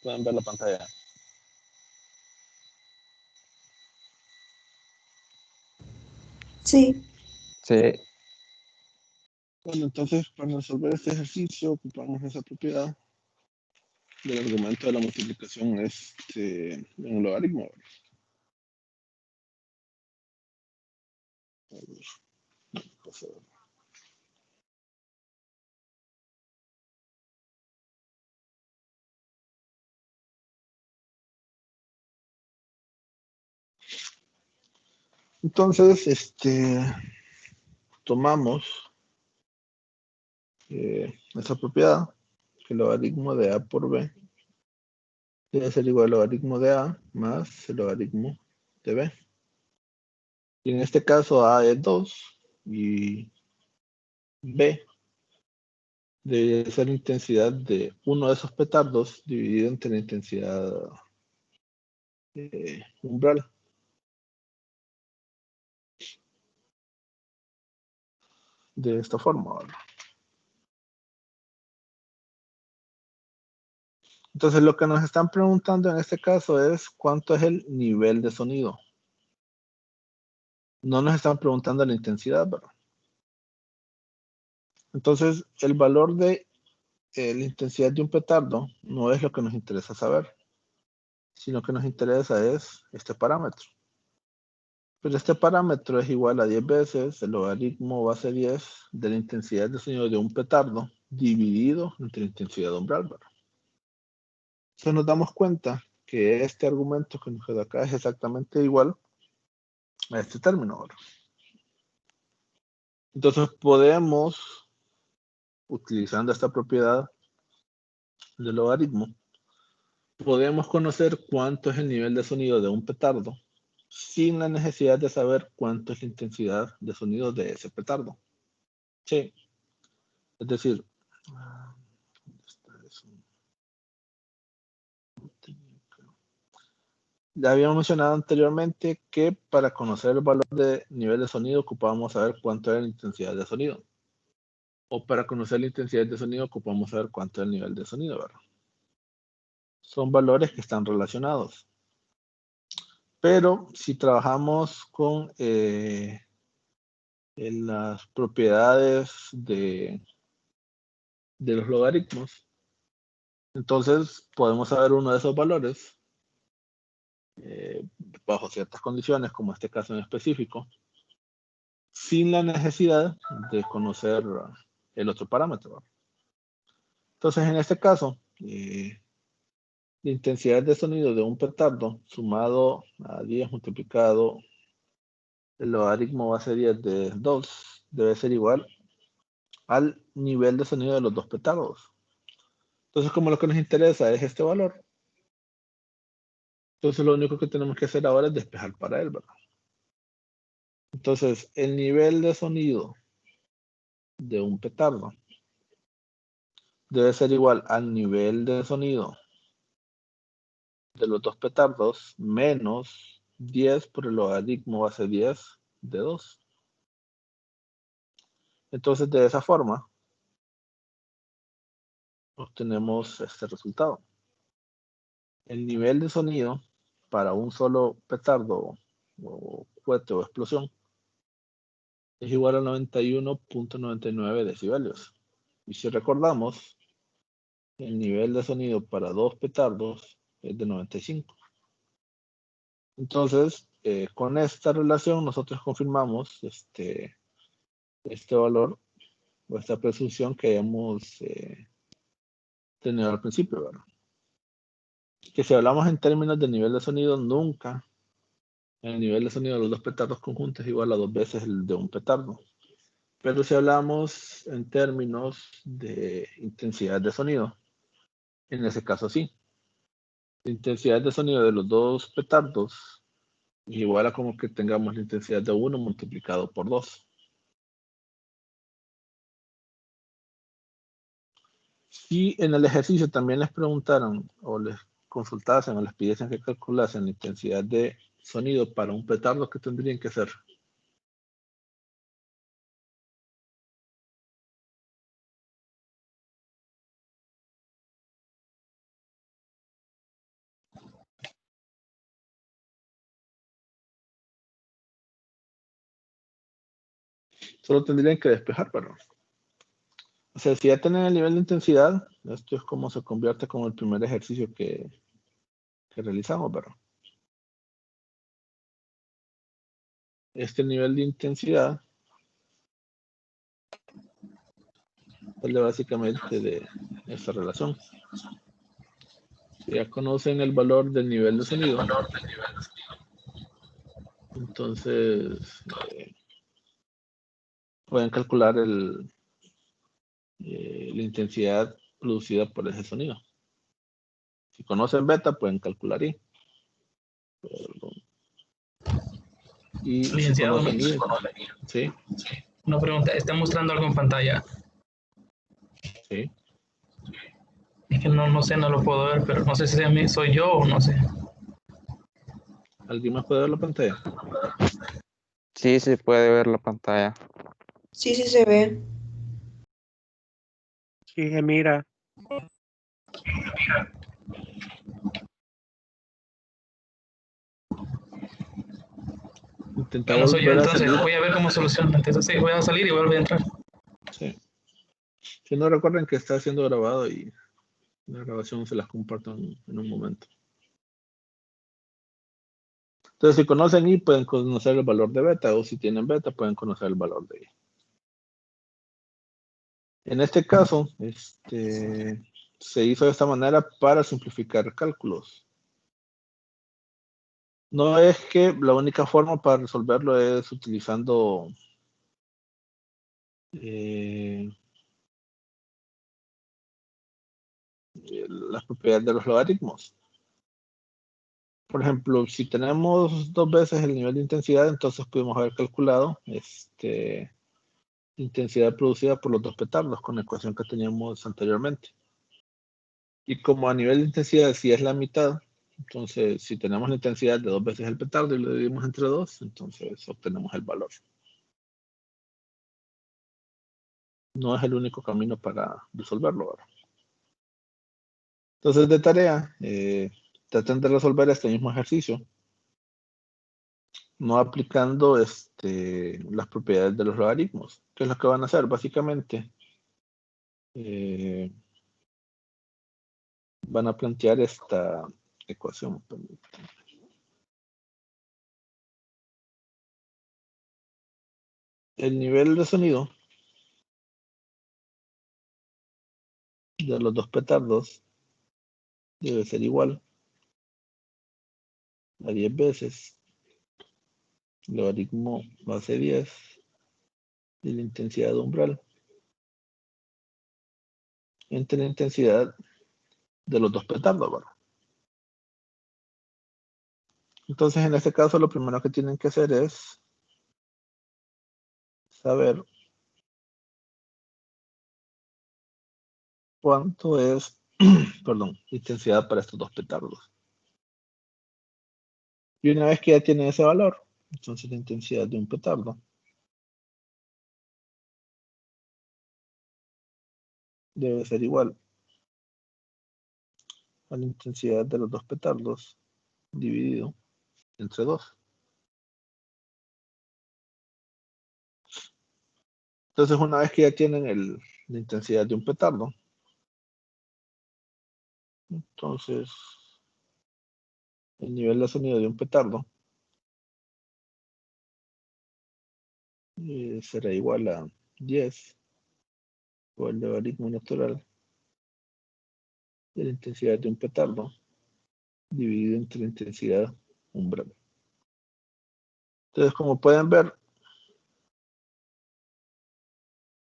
Pueden ver la pantalla. Sí. Sí. Bueno, entonces para resolver este ejercicio ocupamos esa propiedad del argumento de la multiplicación en un logaritmo. Entonces, tomamos esa propiedad, que el logaritmo de A por B debe ser igual al logaritmo de A más el logaritmo de B. Y en este caso A es 2 y B debe ser la intensidad de uno de esos petardos dividido entre la intensidad umbral. De esta forma, ¿verdad? Entonces lo que nos están preguntando en este caso es cuánto es el nivel de sonido. No nos están preguntando la intensidad, ¿verdad? Entonces el valor de la intensidad de un petardo no es lo que nos interesa saber. sino que nos interesa es este parámetro. Pero este parámetro es igual a 10 veces el logaritmo base 10 de la intensidad de sonido de un petardo dividido entre la intensidad umbral, ¿verdad? Entonces nos damos cuenta que este argumento que nos queda acá es exactamente igual a este término, ¿verdad? Entonces podemos, utilizando esta propiedad del logaritmo, podemos conocer cuánto es el nivel de sonido de un petardo sin la necesidad de saber cuánto es la intensidad de sonido de ese petardo. Sí. Es decir, ya habíamos mencionado anteriormente que para conocer el valor de nivel de sonido ocupábamos saber cuánto era la intensidad de sonido. O para conocer la intensidad de sonido ocupamos saber cuánto es el nivel de sonido, ¿verdad? Son valores que están relacionados. Pero si trabajamos con las propiedades de los logaritmos, entonces podemos saber uno de esos valores bajo ciertas condiciones, como este caso en específico, sin la necesidad de conocer el otro parámetro, ¿verdad? Entonces, en este caso, la intensidad de sonido de un petardo sumado a 10 multiplicado el logaritmo base 10 de 2 debe ser igual al nivel de sonido de los dos petardos. Entonces, como lo que nos interesa es este valor, entonces lo único que tenemos que hacer ahora es despejar para él, ¿verdad? Entonces, el nivel de sonido de un petardo debe ser igual al nivel de sonido de los dos petardos menos 10 por el logaritmo base 10 de 2. Entonces, de esa forma, obtenemos este resultado. El nivel de sonido para un solo petardo o cohete o explosión es igual a 91.99 decibelios. Y si recordamos, el nivel de sonido para dos petardos es de 95. Entonces, con esta relación nosotros confirmamos este valor o esta presunción que hemos tenido al principio, ¿verdad? Que si hablamos en términos de nivel de sonido, nunca el nivel de sonido de los dos petardos conjuntos es igual a 2 veces el de un petardo. Pero si hablamos en términos de intensidad de sonido, en ese caso sí. La intensidad de sonido de los dos petardos es igual a como que tengamos la intensidad de uno multiplicado por 2. Si en el ejercicio también les preguntaran o les consultasen o les pidiesen que calculasen la intensidad de sonido para un petardo, ¿qué tendrían que hacer? Solo tendrían que despejar, perdón. O sea, si ya tienen el nivel de intensidad, esto es como se convierte como el primer ejercicio que realizamos, ¿verdad? Este nivel de intensidad sale básicamente de esta relación. Si ya conocen el valor del nivel de sonido, entonces pueden calcular la intensidad producida por ese sonido. Si conocen beta, pueden calcular I. Y si Licenciado, conocen I, ¿sí? una pregunta, ¿está mostrando algo en pantalla? Sí. Es que no sé, no lo puedo ver, pero no sé si a mí soy yo o no sé. ¿Alguien más puede ver la pantalla? Sí, se puede ver la pantalla. Sí, sí se ve. Sí, se mira. Intenta Bueno, soy yo volver a entonces, salir. voy a ver cómo soluciono. Entonces sí, voy a salir y vuelvo a entrar. Sí. Si no, recuerden que está siendo grabado y la grabación se las comparto en un momento. Entonces, si conocen I, pueden conocer el valor de beta, o si tienen beta, pueden conocer el valor de I. En este caso, se hizo de esta manera para simplificar cálculos. No es que la única forma para resolverlo es utilizando las propiedades de los logaritmos. Por ejemplo, si tenemos 2 veces el nivel de intensidad, entonces pudimos haber calculado intensidad producida por los 2 petardos con la ecuación que teníamos anteriormente. Y como a nivel de intensidad si es la mitad, entonces si tenemos la intensidad de 2 veces el petardo y lo dividimos entre 2, entonces obtenemos el valor. No es el único camino para resolverlo ahora. Entonces, de tarea, traten de resolver este mismo ejercicio, no aplicando las propiedades de los logaritmos. ¿Qué es lo que van a hacer? Básicamente, van a plantear esta ecuación. El nivel de sonido de los 2 petardos debe ser igual a 10 veces logaritmo base 10 de la intensidad umbral entre la intensidad de los 2 petardos, ¿verdad? Entonces, en este caso, lo primero que tienen que hacer es saber cuánto es, perdón, intensidad para estos 2 petardos. Y una vez que ya tienen ese valor, entonces la intensidad de un petardo debe ser igual a la intensidad de los 2 petardos dividido entre 2. Entonces, una vez que ya tienen la intensidad de un petardo, entonces el nivel de sonido de un petardo será igual a 10 o el logaritmo natural de la intensidad de un petardo dividido entre la intensidad umbral. Entonces, como pueden ver,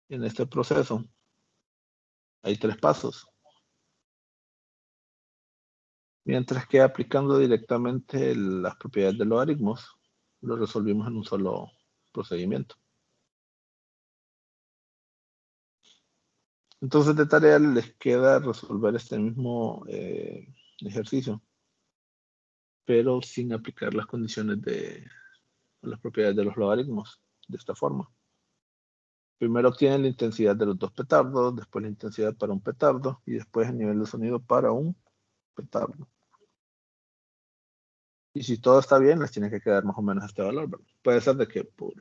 en este proceso hay 3 pasos. Mientras que aplicando directamente las propiedades de logaritmos, lo resolvimos en un solo procedimiento. Entonces, de tarea les queda resolver este mismo ejercicio, pero sin aplicar las condiciones de las propiedades de los logaritmos de esta forma. Primero obtienen la intensidad de los 2 petardos, después la intensidad para un petardo y después el nivel de sonido para un petardo. Y si todo está bien, les tiene que quedar más o menos este valor, ¿verdad? Puede ser de que por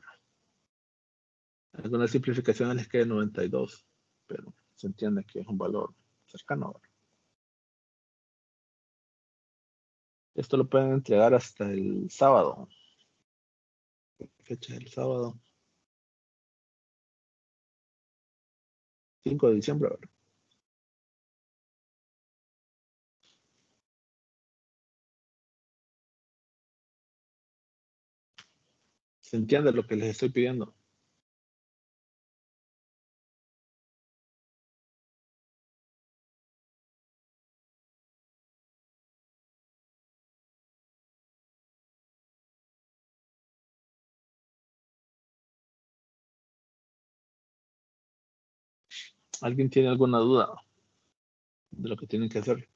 algunas simplificaciones les quede 92, pero se entiende que es un valor cercano, ¿verdad? Esto lo pueden entregar hasta el sábado. Fecha del sábado. 5 de diciembre, ¿verdad? ¿Se entiende lo que les estoy pidiendo? ¿Alguien tiene alguna duda de lo que tienen que hacer?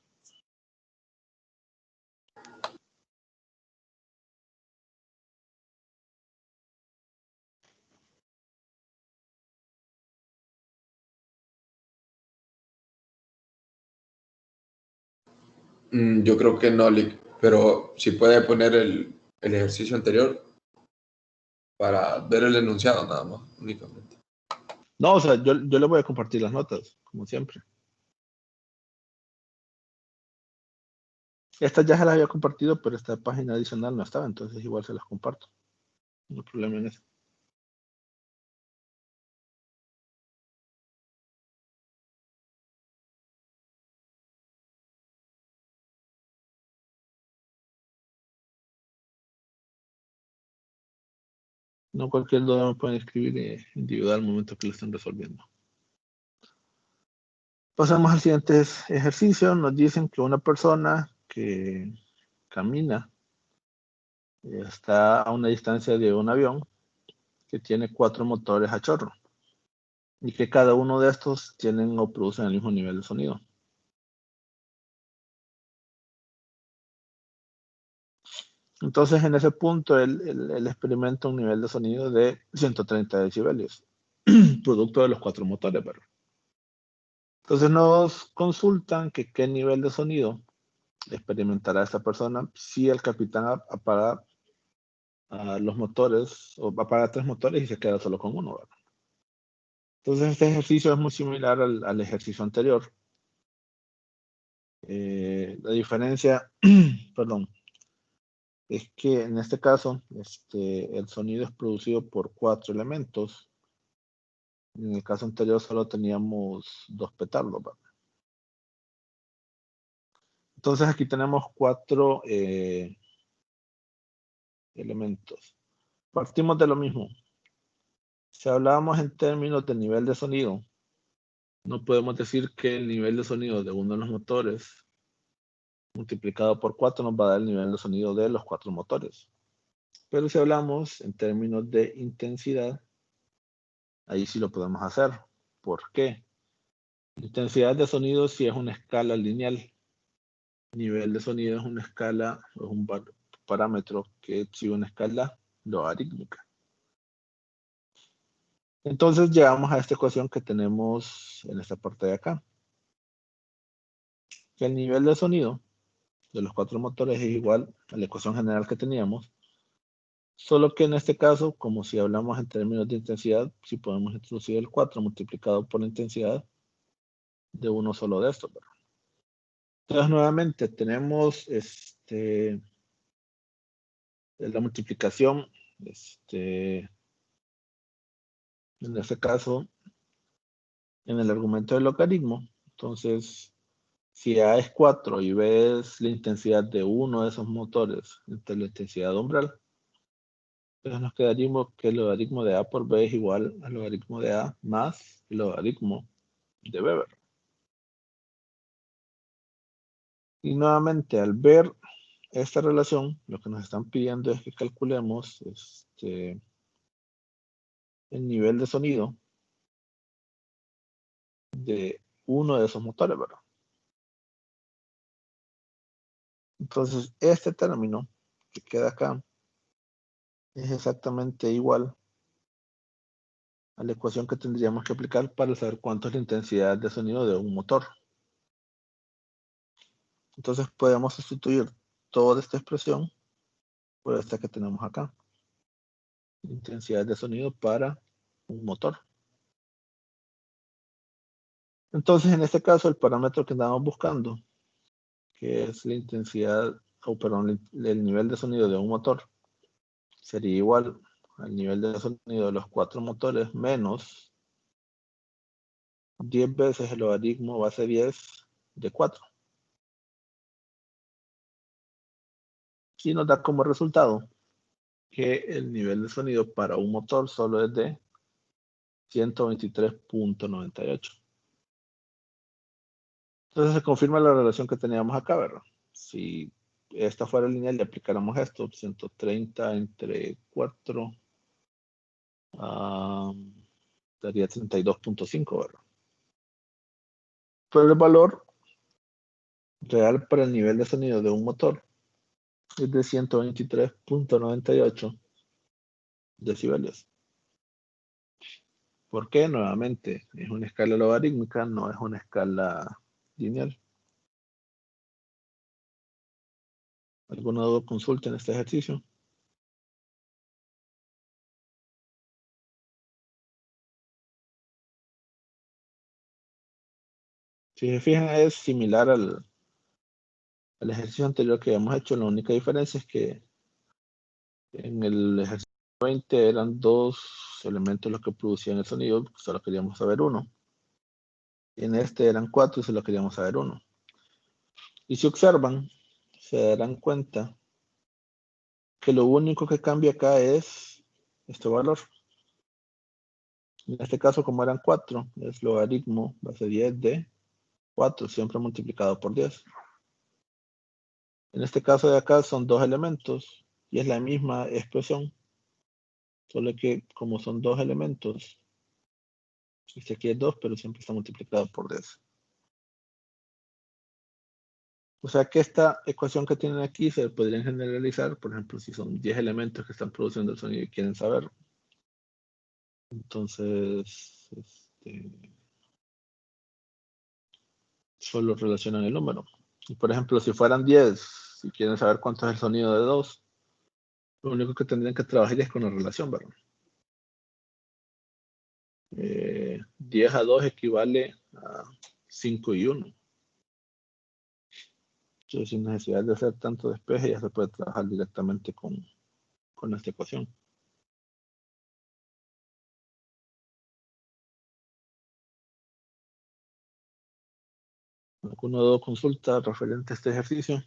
Yo creo que no, Lick, pero si puede poner el ejercicio anterior para ver el enunciado nada más, únicamente. No, o sea, yo le voy a compartir las notas, como siempre. Estas ya se las había compartido, pero esta página adicional no estaba, entonces igual se las comparto. No hay problema en eso. No, cualquier duda me pueden escribir individual al momento que lo estén resolviendo. Pasamos al siguiente ejercicio. Nos dicen que una persona que camina está a una distancia de un avión que tiene 4 motores a chorro y que cada uno de estos tienen o producen el mismo nivel de sonido. Entonces, en ese punto, él experimenta un nivel de sonido de 130 decibelios, producto de los 4 motores, ¿verdad? Entonces, nos consultan que qué nivel de sonido experimentará esta persona si el capitán apaga los motores, o apaga 3 motores y se queda solo con uno, ¿verdad? Entonces, este ejercicio es muy similar al ejercicio anterior. La diferencia, perdón, es que en este caso, el sonido es producido por 4 elementos. En el caso anterior solo teníamos 2 petardos, ¿verdad? Entonces aquí tenemos 4 elementos. Partimos de lo mismo. Si hablábamos en términos de nivel de sonido, no podemos decir que el nivel de sonido de uno de los motores multiplicado por 4 nos va a dar el nivel de sonido de los 4 motores. Pero si hablamos en términos de intensidad, ahí sí lo podemos hacer. ¿Por qué? Intensidad de sonido sí es una escala lineal. Nivel de sonido es una escala, es un parámetro que sigue una escala logarítmica. Entonces llegamos a esta ecuación que tenemos en esta parte de acá. Que el nivel de sonido de los 4 motores es igual a la ecuación general que teníamos. Solo que en este caso, como si hablamos en términos de intensidad, si podemos introducir el 4 multiplicado por la intensidad de uno solo de estos, ¿verdad? Entonces, nuevamente, tenemos la multiplicación, en este caso, en el argumento del logaritmo. Entonces, si A es 4 y B es la intensidad de uno de esos motores entre la intensidad umbral, entonces nos quedaríamos que el logaritmo de A por B es igual al logaritmo de A más el logaritmo de B. Y nuevamente, al ver esta relación, lo que nos están pidiendo es que calculemos el nivel de sonido de uno de esos motores, ¿verdad? Entonces, este término que queda acá es exactamente igual a la ecuación que tendríamos que aplicar para saber cuánto es la intensidad de sonido de un motor. Entonces, podemos sustituir toda esta expresión por esta que tenemos acá. Intensidad de sonido para un motor. Entonces, en este caso, el parámetro que andamos buscando, que es la intensidad, perdón, el nivel de sonido de un motor, sería igual al nivel de sonido de los 4 motores menos 10 veces el logaritmo base 10 de 4. Y nos da como resultado que el nivel de sonido para un motor solo es de 123.98. Entonces se confirma la relación que teníamos acá, ¿verdad? Si esta fuera lineal y aplicáramos esto, 130 entre 4, daría 32.5, ¿verdad? Pero el valor real para el nivel de sonido de un motor es de 123.98 decibelios. ¿Por qué? Nuevamente, es una escala logarítmica, no es una escala lineal. ¿Alguna duda o consulta en este ejercicio? Si se fijan, es similar el ejercicio anterior que habíamos hecho. La única diferencia es que en el ejercicio 20 eran 2 elementos los que producían el sonido, solo queríamos saber uno. Y en este eran 4 y solo queríamos saber uno. Y si observan, se darán cuenta que lo único que cambia acá es este valor. En este caso, como eran 4, es logaritmo base 10 de 4, siempre multiplicado por 10. En este caso de acá son 2 elementos y es la misma expresión, solo que como son 2 elementos, este aquí es 2, pero siempre está multiplicado por 10. O sea que esta ecuación que tienen aquí se podrían generalizar, por ejemplo, si son 10 elementos que están produciendo el sonido y quieren saber. Entonces, solo relacionan el número. Y por ejemplo, si fueran 10, si quieren saber cuánto es el sonido de 2, lo único que tendrían que trabajar es con la relación, ¿verdad? 10 a 2 equivale a 5 y 1. Entonces, sin necesidad de hacer tanto despeje, ya se puede trabajar directamente con esta ecuación. ¿Alguno de consulta referente a este ejercicio?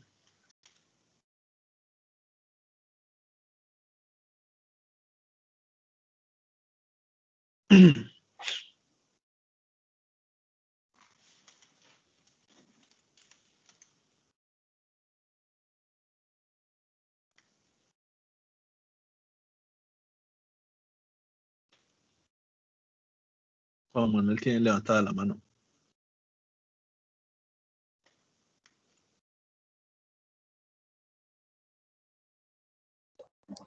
Juan Manuel tiene levantada la mano.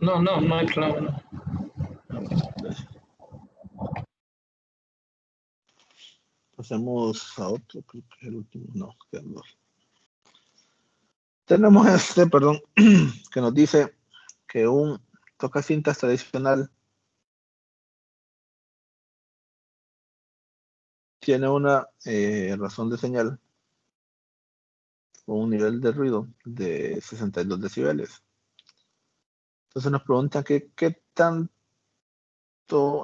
No hay problema. Gracias. Pasemos a otro, creo que es el último. No, quedan 2. Tenemos perdón, que nos dice que un tocacintas tradicional tiene una razón de señal o un nivel de ruido de 62 decibeles. Entonces nos preguntan que qué tanto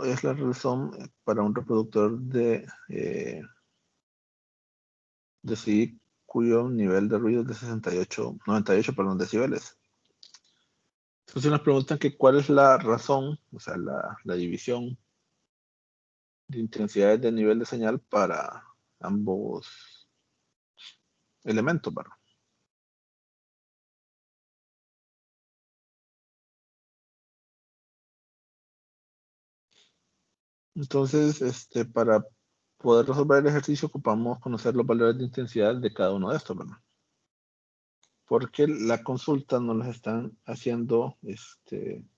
es la razón para un reproductor de CD cuyo nivel de ruido es de 98 decibeles. Entonces nos preguntan que cuál es la razón, o sea, la división de intensidades de nivel de señal para ambos elementos, ¿verdad? Entonces, para poder resolver el ejercicio ocupamos conocer los valores de intensidad de cada uno de estos, ¿verdad? Porque la consulta nos las están haciendo en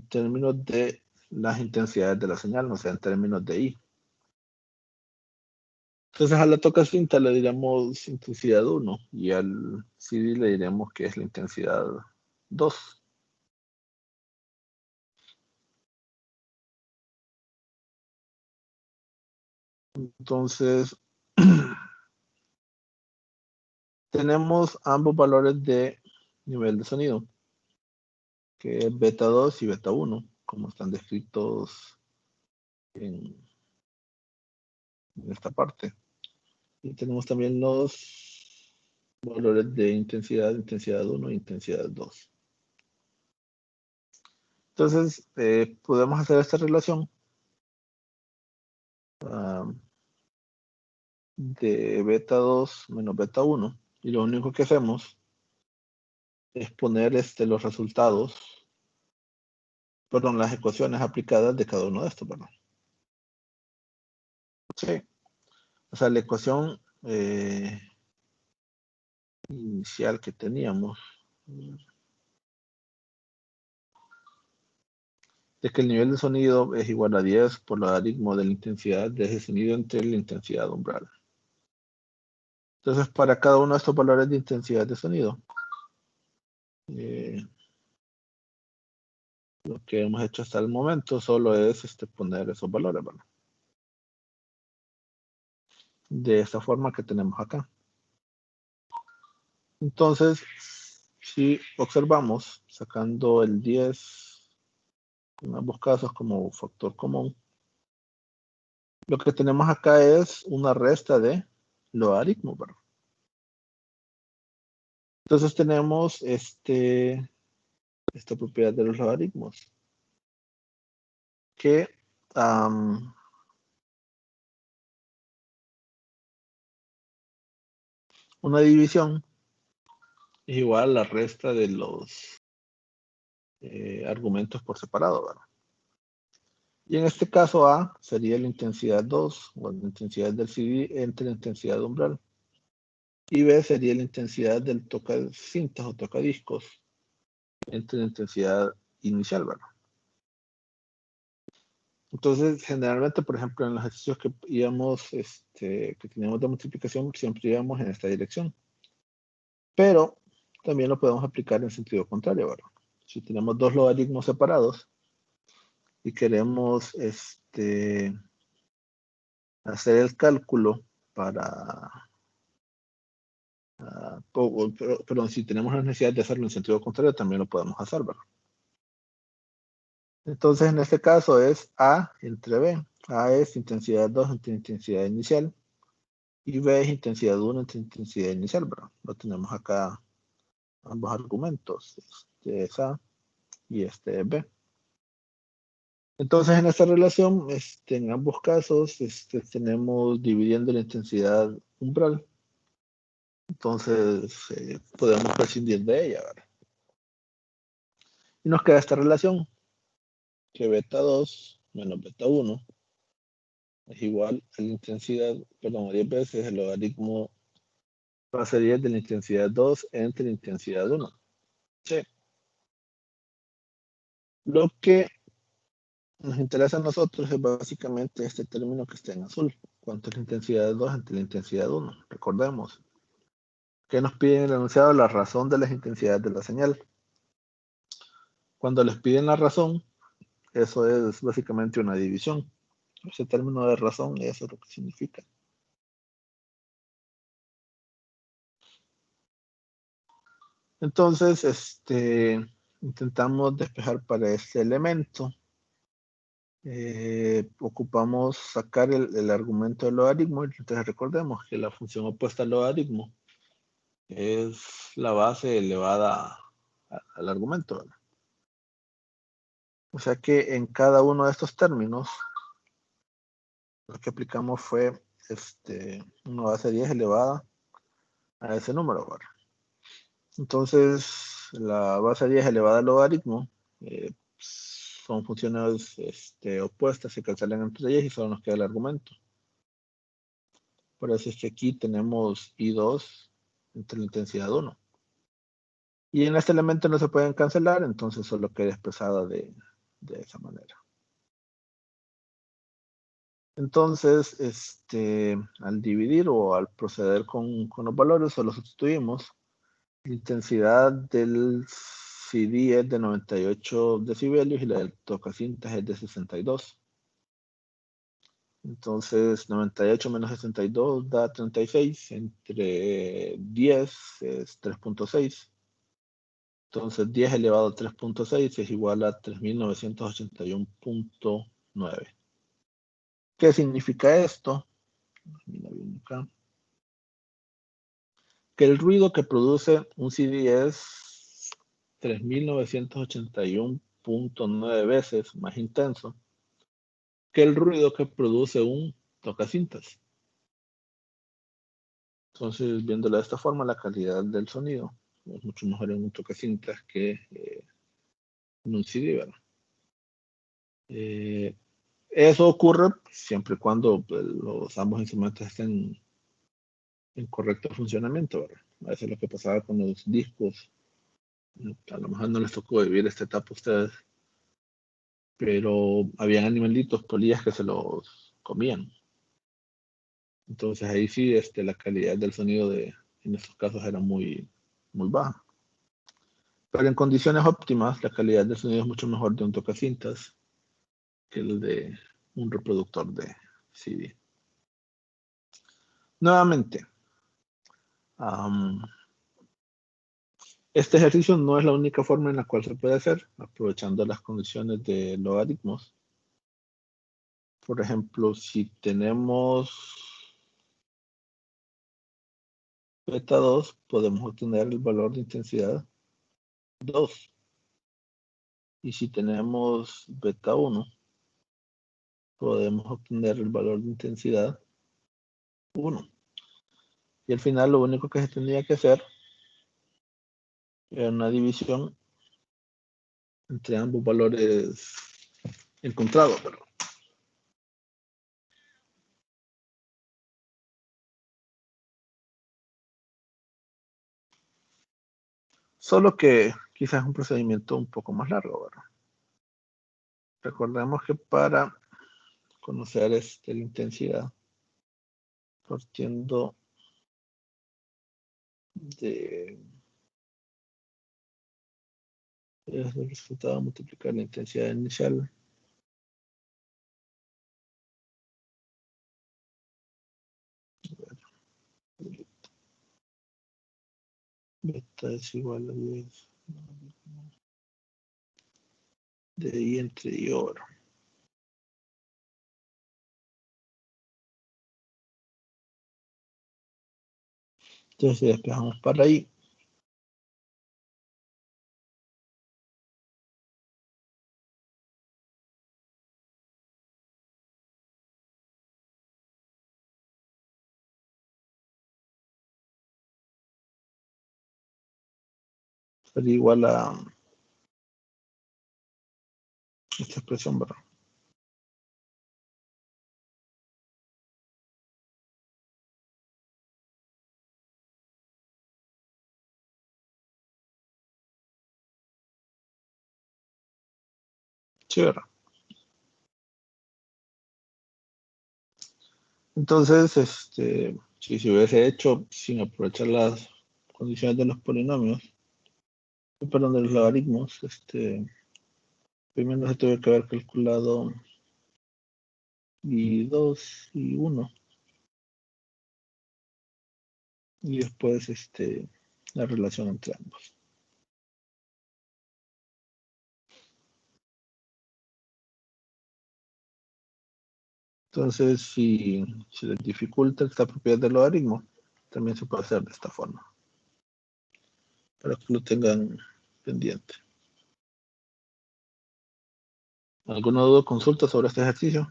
términos de las intensidades de la señal, no sea en términos de I. Entonces a la tocacinta le diremos intensidad 1 y al CD le diremos que es la intensidad 2. Entonces, tenemos ambos valores de nivel de sonido, que es beta 2 y beta 1, como están descritos en esta parte. Y tenemos también los valores de intensidad 1 e intensidad 2. Entonces, podemos hacer esta relación de beta 2 menos beta 1. Y lo único que hacemos es poner los resultados, perdón, las ecuaciones aplicadas de cada uno de estos, ¿verdad? Sí. O sea, la ecuación inicial que teníamos es que el nivel de sonido es igual a 10 por logaritmo de la intensidad de ese sonido entre la intensidad umbral. Entonces, para cada uno de estos valores de intensidad de sonido, lo que hemos hecho hasta el momento solo es poner esos valores, ¿verdad? De esta forma que tenemos acá. Entonces, si observamos, sacando el 10 en ambos casos como factor común, lo que tenemos acá es una resta de logaritmos, ¿verdad? Entonces tenemos esta propiedad de los logaritmos, que una división es igual a la resta de los argumentos por separado, ¿verdad? Y en este caso A sería la intensidad 2, o la intensidad del CD entre la intensidad de umbral. Y B sería la intensidad del tocacintas o tocadiscos entre la intensidad inicial, ¿verdad? Entonces, generalmente, por ejemplo, en los ejercicios que íbamos, que teníamos de multiplicación, siempre íbamos en esta dirección. Pero también lo podemos aplicar en sentido contrario, ¿verdad? Si tenemos dos logaritmos separados y queremos hacer el cálculo para, perdón, si tenemos la necesidad de hacerlo en sentido contrario, también lo podemos hacer, ¿verdad? Entonces, en este caso es A entre B. A es intensidad 2 entre intensidad inicial y B es intensidad 1 entre intensidad inicial, ¿verdad? Lo tenemos acá ambos argumentos. Este es A y este es B. Entonces, en esta relación, en ambos casos, tenemos dividiendo la intensidad umbral. Entonces, podemos prescindir de ella, ¿verdad? Y nos queda esta relación, que beta 2 menos beta 1 es igual a la intensidad, perdón, a 10 veces el logaritmo base 10 de la intensidad 2 entre la intensidad 1. Sí. Lo que nos interesa a nosotros es básicamente este término que está en azul. ¿Cuánto es la intensidad 2 entre la intensidad 1? Recordemos que nos piden el enunciado la razón de las intensidades de la señal. Cuando les piden la razón, eso es básicamente una división. Ese término de razón, eso es lo que significa. Entonces, intentamos despejar para este elemento. Ocupamos sacar el argumento del logaritmo. Entonces recordemos que la función opuesta al logaritmo es la base elevada al argumento, ¿verdad? O sea que en cada uno de estos términos lo que aplicamos fue una base 10 elevada a ese número, ¿verdad? Entonces la base 10 elevada al logaritmo son funciones opuestas, se cancelan entre ellas y solo nos queda el argumento. Por eso es que aquí tenemos I2 entre la intensidad 1. Y en este elemento no se pueden cancelar, entonces solo queda expresada de esa manera. Entonces, al dividir o al proceder con los valores, solo sustituimos. La intensidad del CD es de 98 decibelios y la del tocacintas es de 62. Entonces, 98 menos 62 da 36, entre 10 es 3.6. Entonces, 10 elevado a 3.6 es igual a 3981.9. ¿Qué significa esto? Mira bien acá. Que el ruido que produce un CD es 3981.9 veces más intenso que el ruido que produce un tocacintas. Entonces, viéndolo de esta forma, la calidad del sonido es mucho mejor en un tocacintas que en un CD, ¿verdad? Eso ocurre siempre y cuando pues, los ambos instrumentos estén en correcto funcionamiento, ¿verdad? A veces lo que pasaba con los discos, a lo mejor no les tocó vivir esta etapa a ustedes, pero habían animalitos, polillas que se los comían. Entonces ahí sí la calidad del sonido en estos casos era muy, muy baja. Pero en condiciones óptimas, la calidad del sonido es mucho mejor de un tocacintas que el de un reproductor de CD. Nuevamente, Este ejercicio no es la única forma en la cual se puede hacer, aprovechando las condiciones de logaritmos. Por ejemplo, si tenemos beta 2, podemos obtener el valor de intensidad 2. Y si tenemos beta 1, podemos obtener el valor de intensidad 1. Y al final lo único que se tendría que hacer era una división entre ambos valores encontrados. Solo que quizás es un procedimiento un poco más largo, ¿verdad? Recordemos que para conocer la intensidad, partiendo de el resultado multiplicar la intensidad inicial beta es igual a 10 de I entre I over. Entonces si despejamos para I, sería igual a esta expresión, ¿verdad? Sí, ¿verdad? Entonces, si se hubiese hecho sin aprovechar las condiciones de los polinomios, perdón, de los logaritmos, primero se tuvo que haber calculado I2 y 1 y después la relación entre ambos. Entonces, si les dificulta esta propiedad del logaritmo, también se puede hacer de esta forma, para que lo tengan pendiente. ¿Alguna duda o consulta sobre este ejercicio?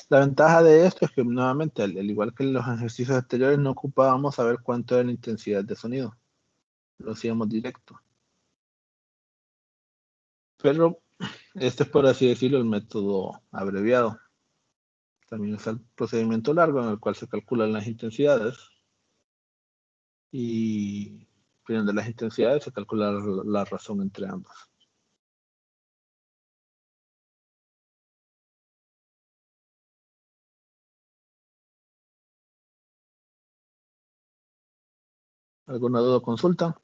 La ventaja de esto es que nuevamente, al igual que en los ejercicios anteriores, no ocupábamos saber cuánto era la intensidad de sonido. Lo hacíamos directo. Pero este es, por así decirlo, el método abreviado. También está el procedimiento largo en el cual se calculan las intensidades. Y de las intensidades se calcula la razón entre ambas. ¿Alguna duda o consulta?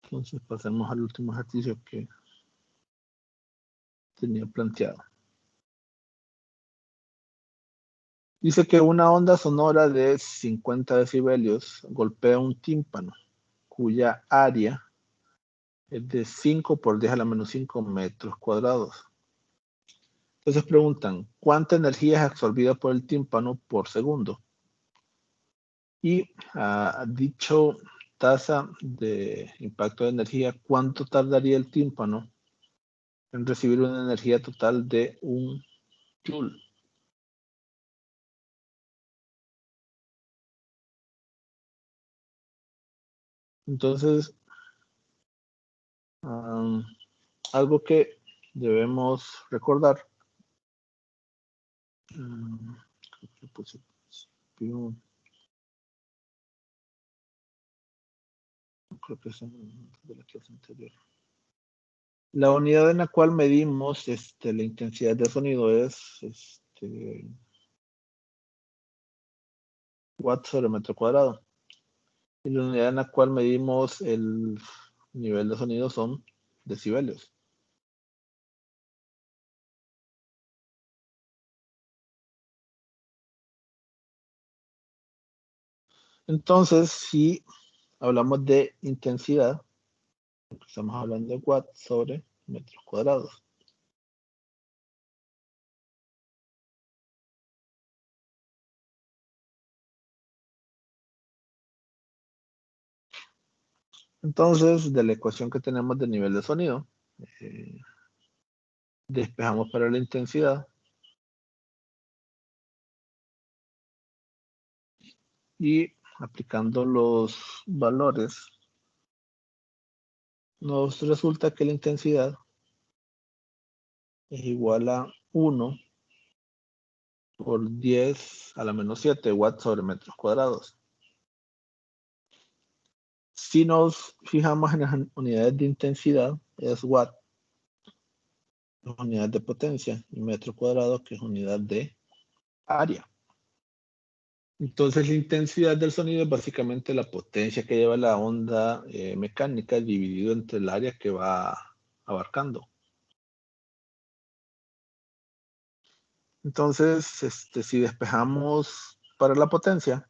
Entonces pasemos al último ejercicio que tenía planteado. Dice que una onda sonora de 50 decibelios golpea un tímpano cuya área es de 5 por 10 a la menos 5 metros cuadrados. Entonces preguntan, ¿cuánta energía es absorbida por el tímpano por segundo? Y dicho tasa de impacto de energía, ¿cuánto tardaría el tímpano en recibir una energía total de 1 joule? Entonces, algo que debemos recordar, creo que es de la clase anterior. La unidad en la cual medimos la intensidad de sonido es watts sobre metro cuadrado. Y la unidad en la cual medimos el nivel de sonido son decibelios. Entonces, si hablamos de intensidad, estamos hablando de watts sobre metros cuadrados. Entonces, de la ecuación que tenemos de nivel de sonido, despejamos para la intensidad y aplicando los valores, nos resulta que la intensidad es igual a 1 por 10 a la menos 7 watts sobre metros cuadrados. Si nos fijamos en las unidades de intensidad, es watt, unidad de potencia, y metro cuadrado, que es unidad de área. Entonces la intensidad del sonido es básicamente la potencia que lleva la onda mecánica dividido entre el área que va abarcando. Entonces, si despejamos para la potencia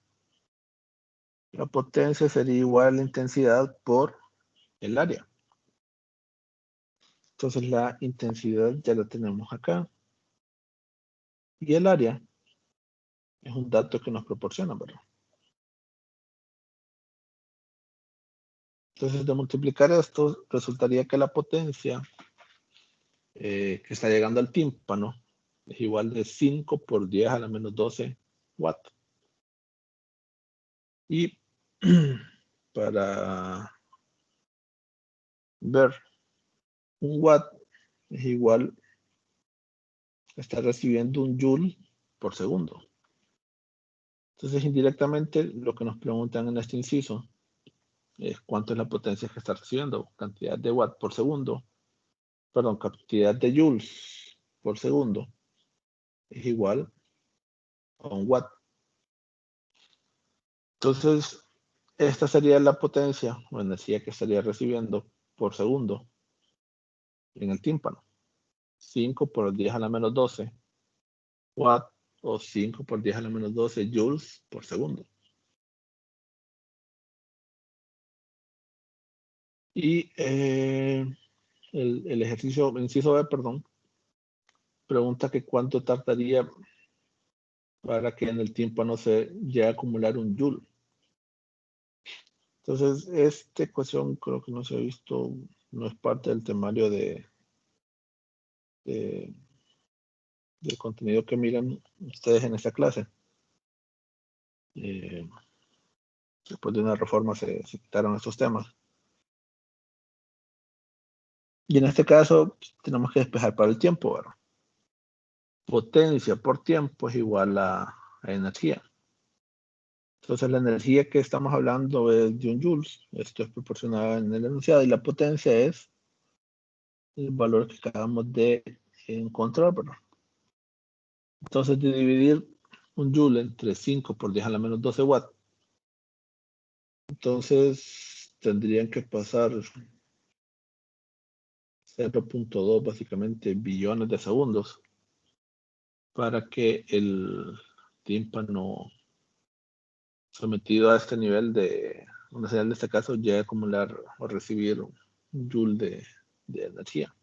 sería igual a la intensidad por el área. Entonces la intensidad ya la tenemos acá. Y el área es un dato que nos proporciona, ¿verdad? Entonces, de multiplicar esto, resultaría que la potencia que está llegando al tímpano es igual de 5 por 10 a la menos 12 watts. Y para ver, un watt es igual, está recibiendo un joule por segundo. Entonces, indirectamente, lo que nos preguntan en este inciso es cuánto es la potencia que está recibiendo, cantidad de watts por segundo, perdón, cantidad de joules por segundo es igual a un watt. Entonces, esta sería la potencia o energía que estaría recibiendo por segundo en el tímpano. 5 por 10 a la menos 12 watt o 5 por 10 a la menos 12 joules por segundo. Y el ejercicio, inciso B, perdón, pregunta que cuánto tardaría para que en el tímpano se llegue a acumular un joule. Entonces, esta ecuación creo que no se ha visto, no es parte del temario del contenido que miran ustedes en esta clase. Después de una reforma se quitaron estos temas. Y en este caso tenemos que despejar para el tiempo, ¿verdad? Potencia por tiempo es igual a energía. Entonces la energía que estamos hablando es de un joules. Esto es proporcionado en el enunciado. Y la potencia es el valor que acabamos de encontrar, ¿verdad? Entonces de dividir un joule entre 5 por 10 a la menos 12 watts. Entonces tendrían que pasar 0.2 básicamente billones de segundos para que el tímpano sometido a este nivel de una señal de este caso llegue a acumular o recibir un joule de energía.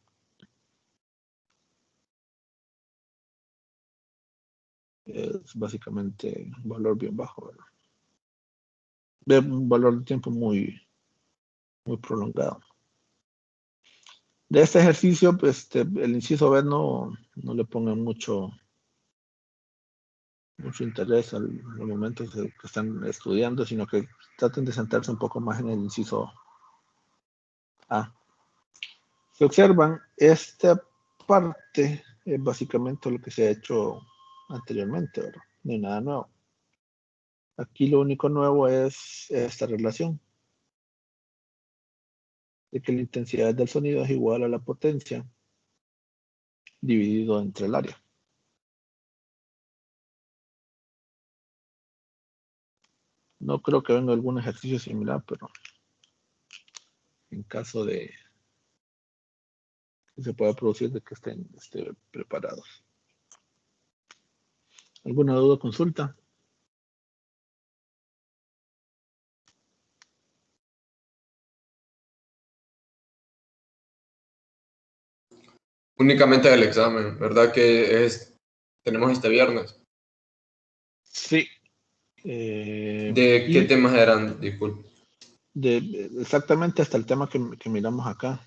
Es básicamente un valor bien bajo, ¿verdad? De un valor de tiempo muy prolongado. De este ejercicio, pues, el inciso B no le pongan mucho interés al momento que están estudiando, sino que traten de centrarse un poco más en el inciso A. Si observan, esta parte es básicamente lo que se ha hecho anteriormente, ¿verdad? No hay nada nuevo. Aquí lo único nuevo es esta relación de que la intensidad del sonido es igual a la potencia dividido entre el área. No creo que venga algún ejercicio similar, pero en caso de que se pueda producir, de que estén preparados. ¿Alguna duda o consulta? Únicamente el examen, ¿verdad? Que tenemos este viernes. Sí. ¿De qué temas eran? Disculpe. Exactamente hasta el tema que miramos acá.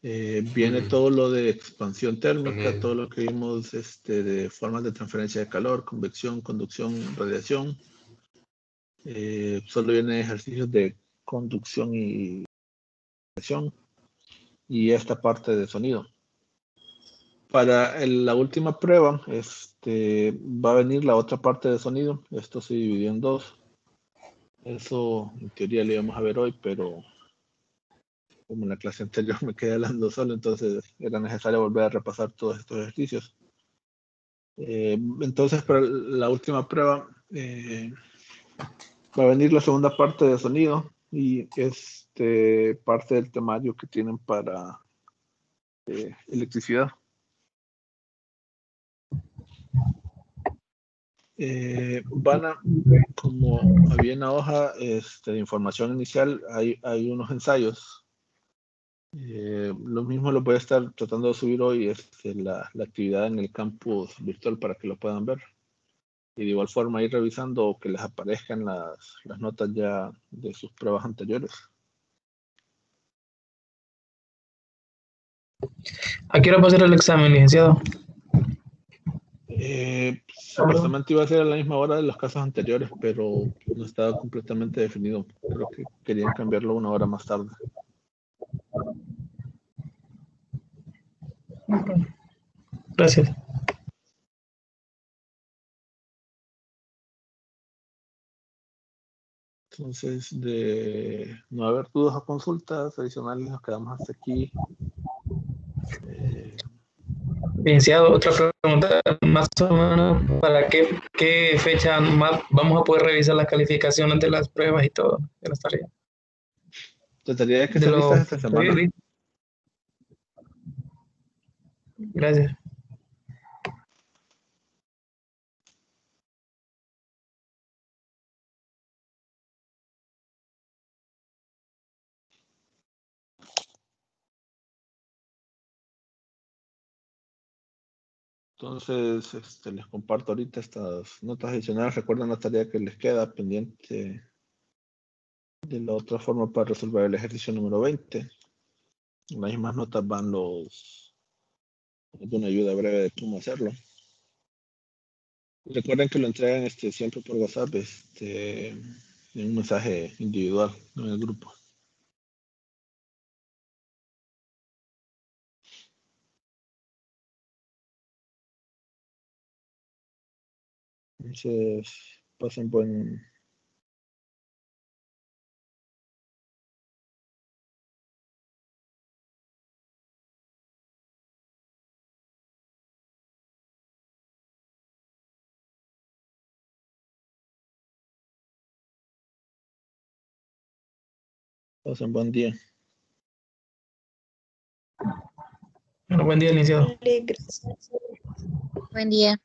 Viene Ujú. todo lo de expansión térmica, Sonido. todo lo que vimos de formas de transferencia de calor, convección, conducción, radiación. Solo vienen ejercicios de conducción y radiación y esta parte de sonido. Para la última prueba, va a venir la otra parte de sonido. Esto se dividió en dos. Eso en teoría lo íbamos a ver hoy, pero como en la clase anterior me quedé hablando solo, entonces era necesario volver a repasar todos estos ejercicios. Entonces, para la última prueba, va a venir la segunda parte de sonido y parte del temario que tienen para electricidad. Como había en la hoja de información inicial, hay unos ensayos. Lo mismo lo voy a estar tratando de subir hoy, la actividad en el campus virtual para que lo puedan ver. Y de igual forma ir revisando o que les aparezcan las notas ya de sus pruebas anteriores. ¿A qué hora va a ser el examen, licenciado? Supuestamente iba a ser a la misma hora de los casos anteriores, pero no estaba completamente definido. Creo que querían cambiarlo una hora más tarde. Gracias. Entonces, de no haber dudas o consultas adicionales, nos quedamos hasta aquí. Licenciado, otra pregunta, más o menos, ¿para qué fecha más vamos a poder revisar las calificaciones de las pruebas y todo de las tareas? Trataría de que De estén listas lo esta semana. Gracias. Entonces, les comparto ahorita estas notas adicionales. Recuerden la tarea que les queda pendiente de la otra forma para resolver el ejercicio número 20. En las mismas notas van una ayuda breve de cómo hacerlo. Recuerden que lo entregan siempre por WhatsApp, en un mensaje individual, no en el grupo. Entonces, pasen buen día. Bueno, buen día, licenciado. Vale, gracias. Buen día.